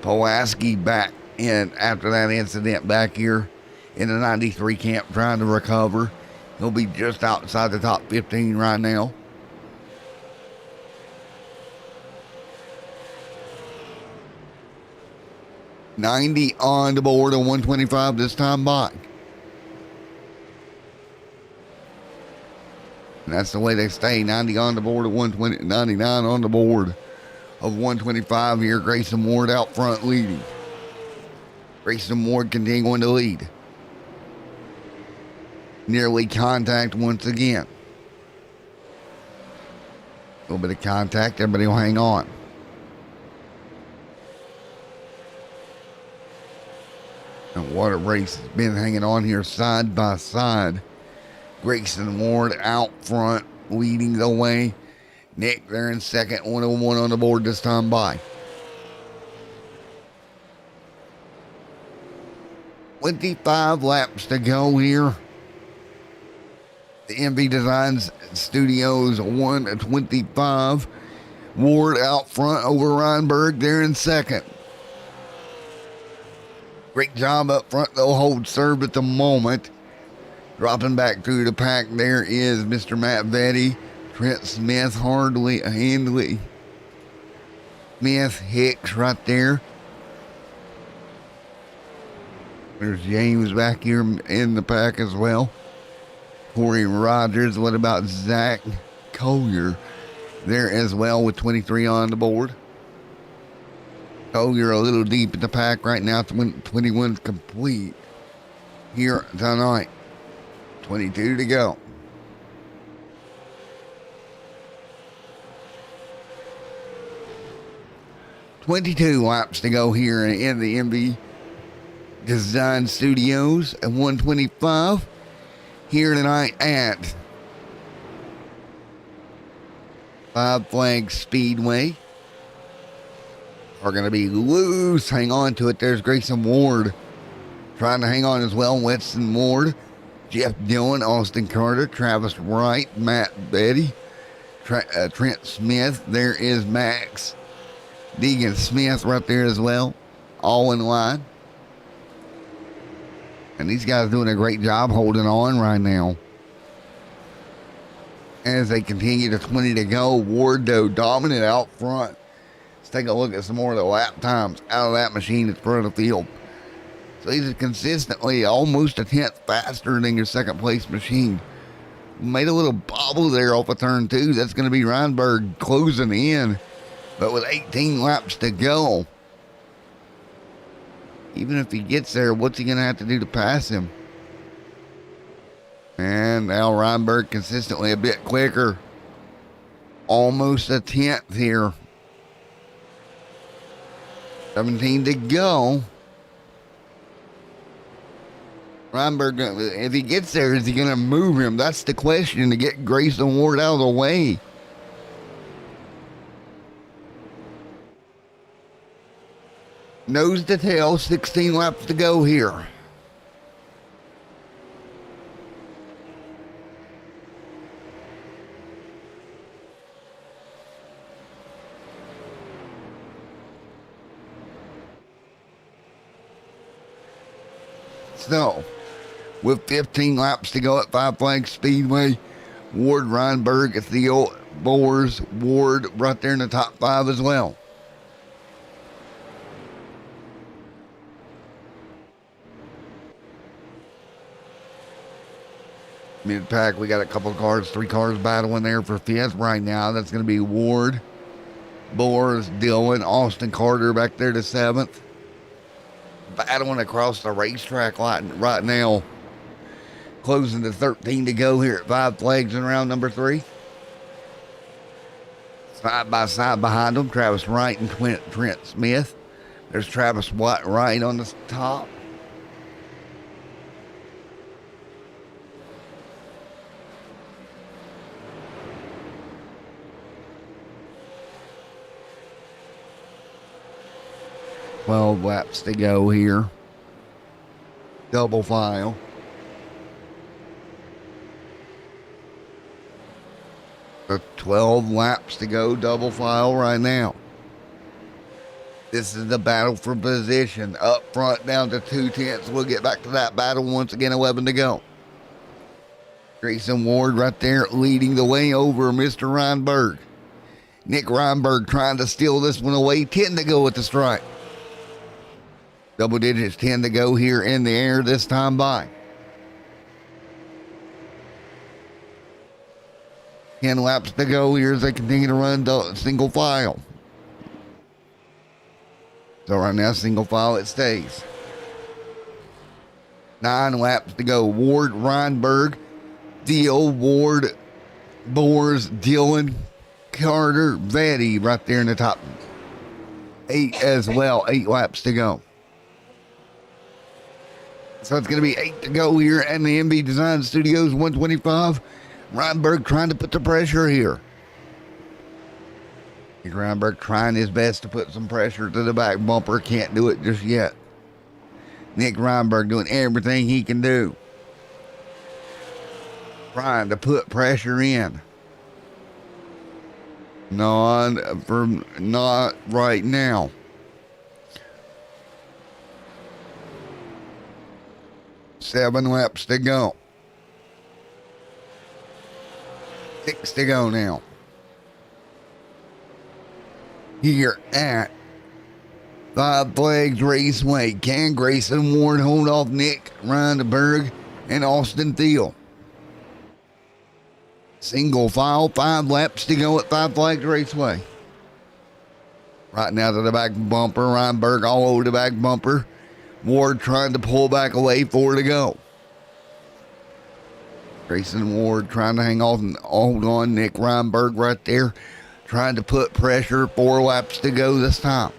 Pulaski back in after that incident back here in the 93 camp trying to recover. He'll be just outside the top 15 right now. $90 on the board of 125 this time by. And that's the way they stay. 90 on the board of 120, 99 on the board of 125 here. Grayson Ward out front leading. Grayson Ward continuing to lead. Nearly contact once again. A little bit of contact. Everybody will hang on. And what a race has been hanging on here side by side. Grayson Ward out front, leading the way. Nick there in second, 101 on the board this time by. 25 laps to go here. The MV Designs Studios 125. Ward out front over Reinberg there in second. Great job up front, though. Hold serve at the moment. Dropping back through the pack there is Mr. Matt Vetty. Trent Smith, Handley. Smith, Hicks right there. There's James back here in the pack as well. Corey Rogers. What about Zach Collier there as well with 23 on the board? Collier a little deep in the pack right now. 21 complete here tonight. 22 to go. 22 laps to go here in the MV Design Studios at 125 here tonight at Five Flags Speedway. Are going to be loose. Hang on to it. There's Grayson Ward trying to hang on as well. Weston Ward, Jeff Dillon, Austin Carter, Travis Wright, Matt Betty, Trent Smith. There is Max Deegan Smith right there as well. All in line. And these guys doing a great job holding on right now. As they continue to 20 to go. Ward, though, dominant out front. Let's take a look at some more of the lap times out of that machine at front of the field. So he's consistently almost a tenth faster than your second place machine. Made a little bobble there off of turn 2. That's going to be Reinberg closing in. But with 18 laps to go, even if he gets there, what's he going to have to do to pass him? And Al Reinberg consistently a bit quicker. Almost a tenth here. 17 to go. Reinberg, if he gets there, is he going to move him? That's the question, to get Grayson Ward out of the way. Nose to tail, 16 laps to go here. So, with 15 laps to go at Five Flags Speedway, Ward, Reinberg, Theo, Boers, Ward right there in the top 5 as well. Mid-pack, we got a couple of cars, 3 cars battling there for 5th right now. That's going to be Ward, Boers, Dillon, Austin Carter back there to 7th. Battling across the racetrack right now. Closing to 13 to go here at Five Flags in round number 3. Side by side behind them, Travis Wright and Trent Smith. There's Travis Wright on the top. Laps to go here. Double file. The 12 laps to go, double file right now. This is the battle for position. Up front down to 2/10. We'll get back to that battle once again. 11 to go. Grayson Ward right there leading the way over Mr. Reinberg. Nick Reinberg trying to steal this one away. 10 to go at the stripe. Double digits, 10 to go here in the air this time by. 10 laps to go here as they continue to run single file. So right now, single file it stays. 9 laps to go. Ward, Reinberg, Deal, Ward, Boers, Dillon, Carter, Vetty right there in the top 8 as well. 8 laps to go. So it's going to be 8 to go here at the MV Design Studios, 125. Reinberg trying to put the pressure here. Reinberg trying his best to put some pressure to the back bumper. Can't do it just yet. Nick Reinberg doing everything he can do. Trying to put pressure in. Not right now. Seven laps to go. 6 to go now. Here at Five Flags Raceway, can Grayson Ward hold off Nick Reinberg and Austin Thiel? Single file, 5 laps to go at Five Flags Raceway. Right now to the back bumper, Reinberg all over the back bumper. Ward trying to pull back away, 4 to go. Grayson Ward trying to hang off and hold on. Nick Reinberg right there trying to put pressure, 4 laps to go this time.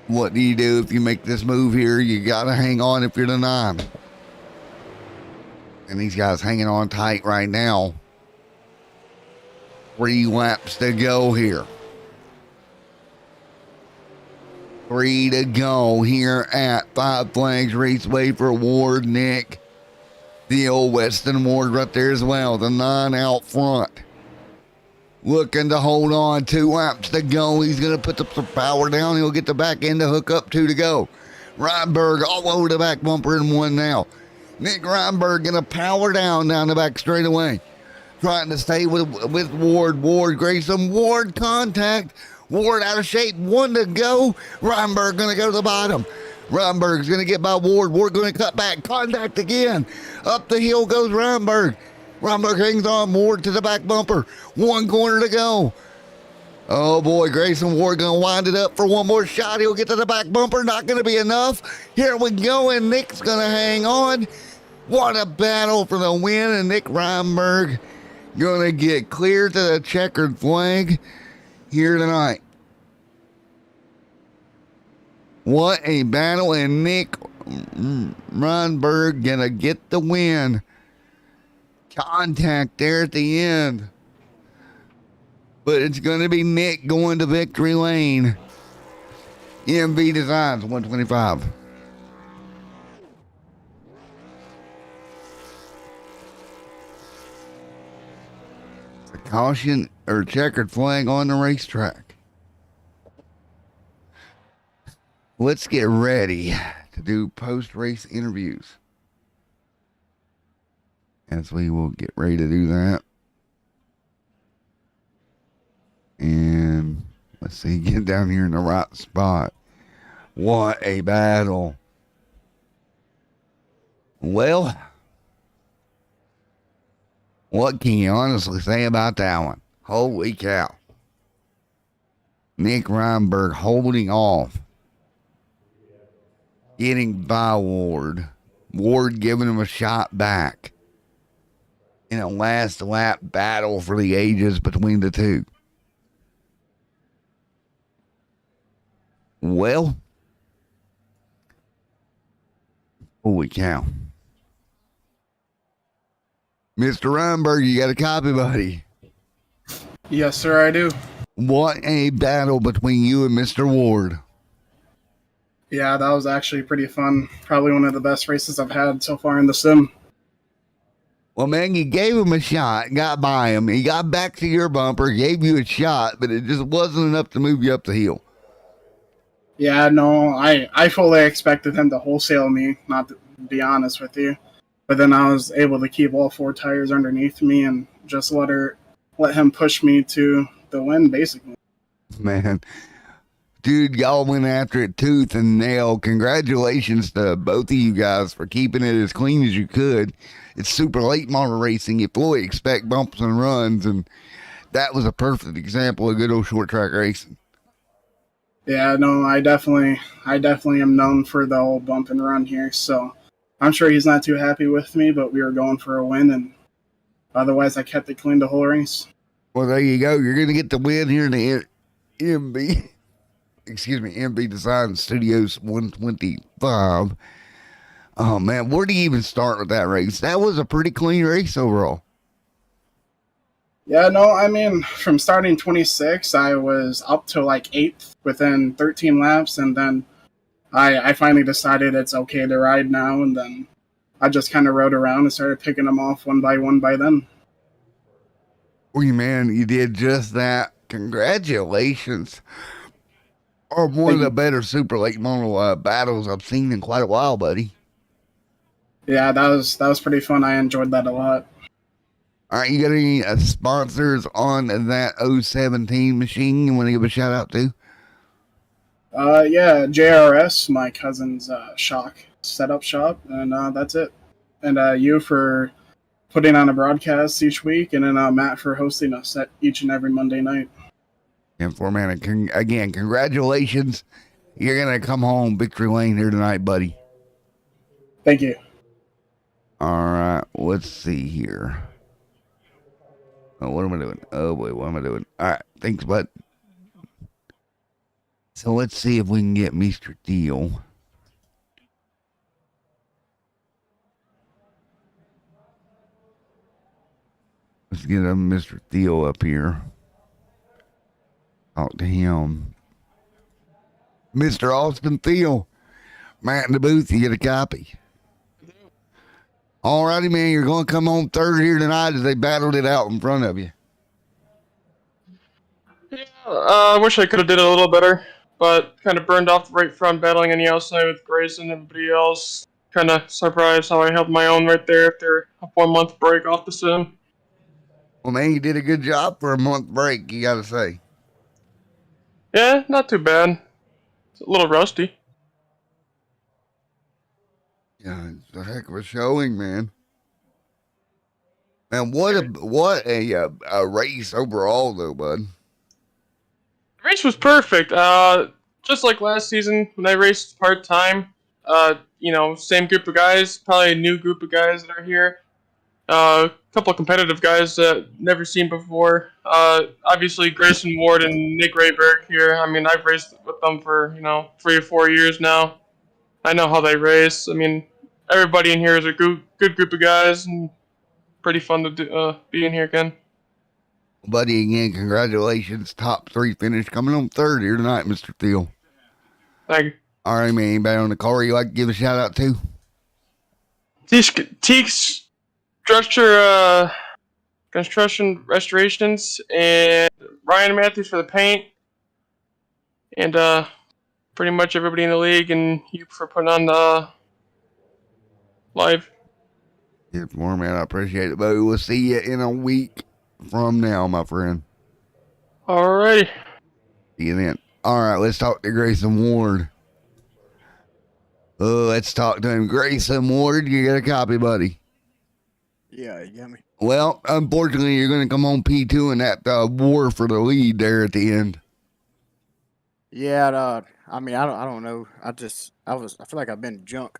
What do you do if you make this move here? You got to hang on if you're the 9. And these guys hanging on tight right now. 3 laps to go here. 3 to go here at Five Flags Raceway for Ward, Nick. Thiel, Weston Ward right there as well. The 9 out front. Looking to hold on. 2 laps to go. He's going to put the power down. He'll get the back end to hook up. 2 to go. Reinberg all over the back bumper in 1 now. Nick Reinberg going to power down the back straightaway. Trying to stay with Ward. Grayson Ward contact. Ward out of shape. 1 to go. Reinberg going to go to the bottom. Reinberg's going to get by Ward. Ward going to cut back. Contact again. Up the hill goes Reinberg. Reinberg hangs on. Ward to the back bumper. 1 corner to go. Oh boy, Grayson Ward going to wind it up for 1 more shot. He'll get to the back bumper. Not going to be enough. Here we go, and Nick's going to hang on. What a battle for the win, and Nick Reinberg going to get clear to the checkered flag here tonight. What a battle, and Nick Reinberg going to get the win. Contact there at the end. But it's going to be Nick going to victory lane. MV Designs 125. A caution or checkered flag on the racetrack. Let's get ready to do post-race interviews. As we will get ready to do that. And let's see, get down here in the right spot. What a battle. Well, what can you honestly say about that one? Holy cow. Nick Reinberg holding off. Getting by Ward. Ward giving him a shot back. In a last lap battle for the ages between the two. Well, holy cow. Mr. Reinberg, you got a copy, buddy? Yes, sir, I do. What a battle between you and Mr. Ward. Yeah, that was actually pretty fun. Probably one of the best races I've had so far in the sim. Well, man, you gave him a shot, got by him. He got back to your bumper, gave you a shot, but it just wasn't enough to move you up the hill. Yeah, no, I fully expected him to wholesale me, not to be honest with you. But then I was able to keep all 4 tires underneath me and just let him push me to the win, basically. Man, dude, y'all went after it tooth and nail. Congratulations to both of you guys for keeping it as clean as you could. It's super late model racing. You fully expect bumps and runs, and that was a perfect example of good old short track racing. Yeah, no, I definitely am known for the old bump and run here, so I'm sure he's not too happy with me, but we were going for a win, and otherwise I kept it clean the whole race. Well, there you go. You're going to get the win here in the MB Design Studios 125. Oh, man, where do you even start with that race? That was a pretty clean race overall. Yeah, no, I mean, from starting 26, I was up to like 8th within 13 laps, and then I finally decided it's okay to ride now, and then I just kind of rode around and started picking them off one by then. Well, man, you did just that. Congratulations. Or one of the better super late model battles I've seen in quite a while, buddy. Yeah, that was pretty fun. I enjoyed that a lot. All right, you got any sponsors on that 017 machine you want to give a shout out to? Yeah, JRS, my cousin's shock setup shop, and that's it. And you for putting on a broadcast each week, and then Matt for hosting us at each and every Monday night. And for man, again, congratulations. You're going to come home victory lane here tonight, buddy. Thank you. All right, let's see here. Oh, what am I doing? Oh, boy, what am I doing? All right, thanks, bud. So let's see if we can get Mr. Deal. Let's get a Mr. Thiel up here. Talk to him. Mr. Austin Thiel. Matt in the booth, you get a copy. Alrighty, man, you're going to come home third here tonight as they battled it out in front of you. Yeah, I wish I could have did it a little better, but kind of burned off the right front battling on the outside with Grayson and everybody else. Kind of surprised how I held my own right there after a 1-month break off the sim. Well, man, you did a good job for a month break, you got to say. Yeah, not too bad. It's a little rusty. Yeah, it's a heck of a showing, man. And what a race overall, though, bud. The race was perfect. Just like last season when I raced part-time. Same group of guys, probably a new group of guys that are here. A couple of competitive guys that never seen before. Obviously Grayson Ward and Nick Rayberg here. I mean, I've raced with them for 3 or 4 years now. I know how they race. I mean, everybody in here is a good group of guys, and pretty fun to be in here again. Buddy, again, congratulations. Top 3 finish coming on third here tonight, Mr. Thiel. Thank you. All right, man. Anybody on the car you like to give a shout out to? Teak Structure Construction Restorations, and Ryan Matthews for the paint, and pretty much everybody in the league, and you for putting on the live. Yeah, more, man. I appreciate it, buddy. We'll see you in a week from now, my friend. Alrighty. See you then. All right, let's talk to Grayson Ward. Let's talk to him. Grayson Ward, you got a copy, buddy? Yeah, you got me. Well, unfortunately, you're going to come home P2 in that war for the lead there at the end. Yeah, I mean, I don't know. I feel like I've been junk.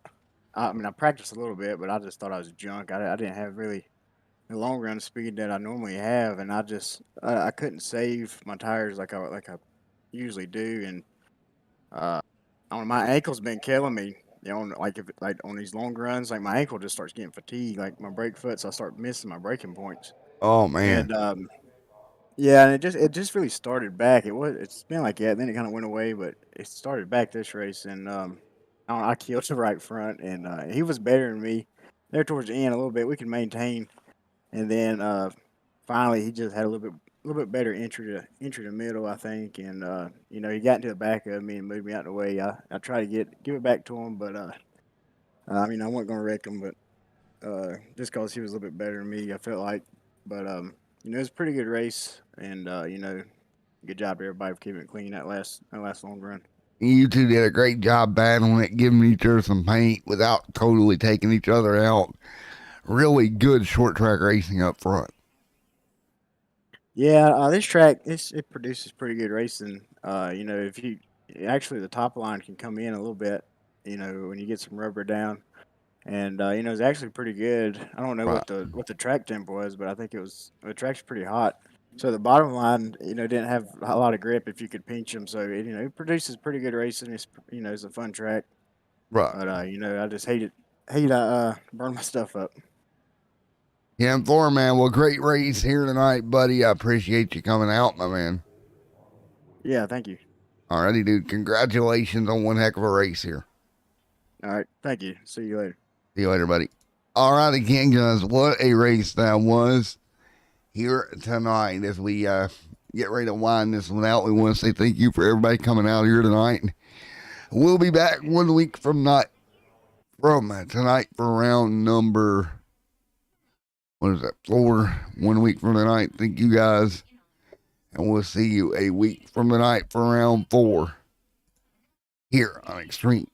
I mean, I practiced a little bit, but I just thought I was junk. I didn't have really the long run speed that I normally have, and I couldn't save my tires like I usually do, and my ankle's been killing me. Like on these long runs, like my ankle just starts getting fatigued, like my brake foot, so I start missing my braking points. Oh, man. And yeah, and it just really started back. It's been like that, then it kind of went away, but it started back this race, and I killed the right front, and he was better than me there towards the end a little bit. We could maintain, and then finally he just had a little bit better entry to middle, I think, and he got into the back of me and moved me out of the way. I tried to give it back to him, but I mean, I wasn't gonna wreck him, but just because he was a little bit better than me, I felt like, but it was a pretty good race, and good job to everybody for keeping it clean that last long run. You two did a great job battling it, giving each other some paint without totally taking each other out. Really good short track racing up front. Yeah, this track it produces pretty good racing. If you actually the top line can come in a little bit, when you get some rubber down, and it's actually pretty good. I don't know Right. what the track temp was, but I think the track's pretty hot. So the bottom line, didn't have a lot of grip if you could pinch them. So it produces pretty good racing. It's a fun track, Right. but I just hate I burn my stuff up. Yeah, and for man, well, great race here tonight, buddy. I appreciate you coming out, my man. Yeah, thank you. Alrighty, dude. Congratulations on one heck of a race here. All right, thank you. See you later. See you later, buddy. All right, again, guys, what a race that was here tonight. As we get ready to wind this one out, we want to say thank you for everybody coming out here tonight. We'll be back 1 week from from tonight for round number, what is that, 4? 1 week from tonight. Thank you guys. And we'll see you a week from tonight for round 4 here on Extreme.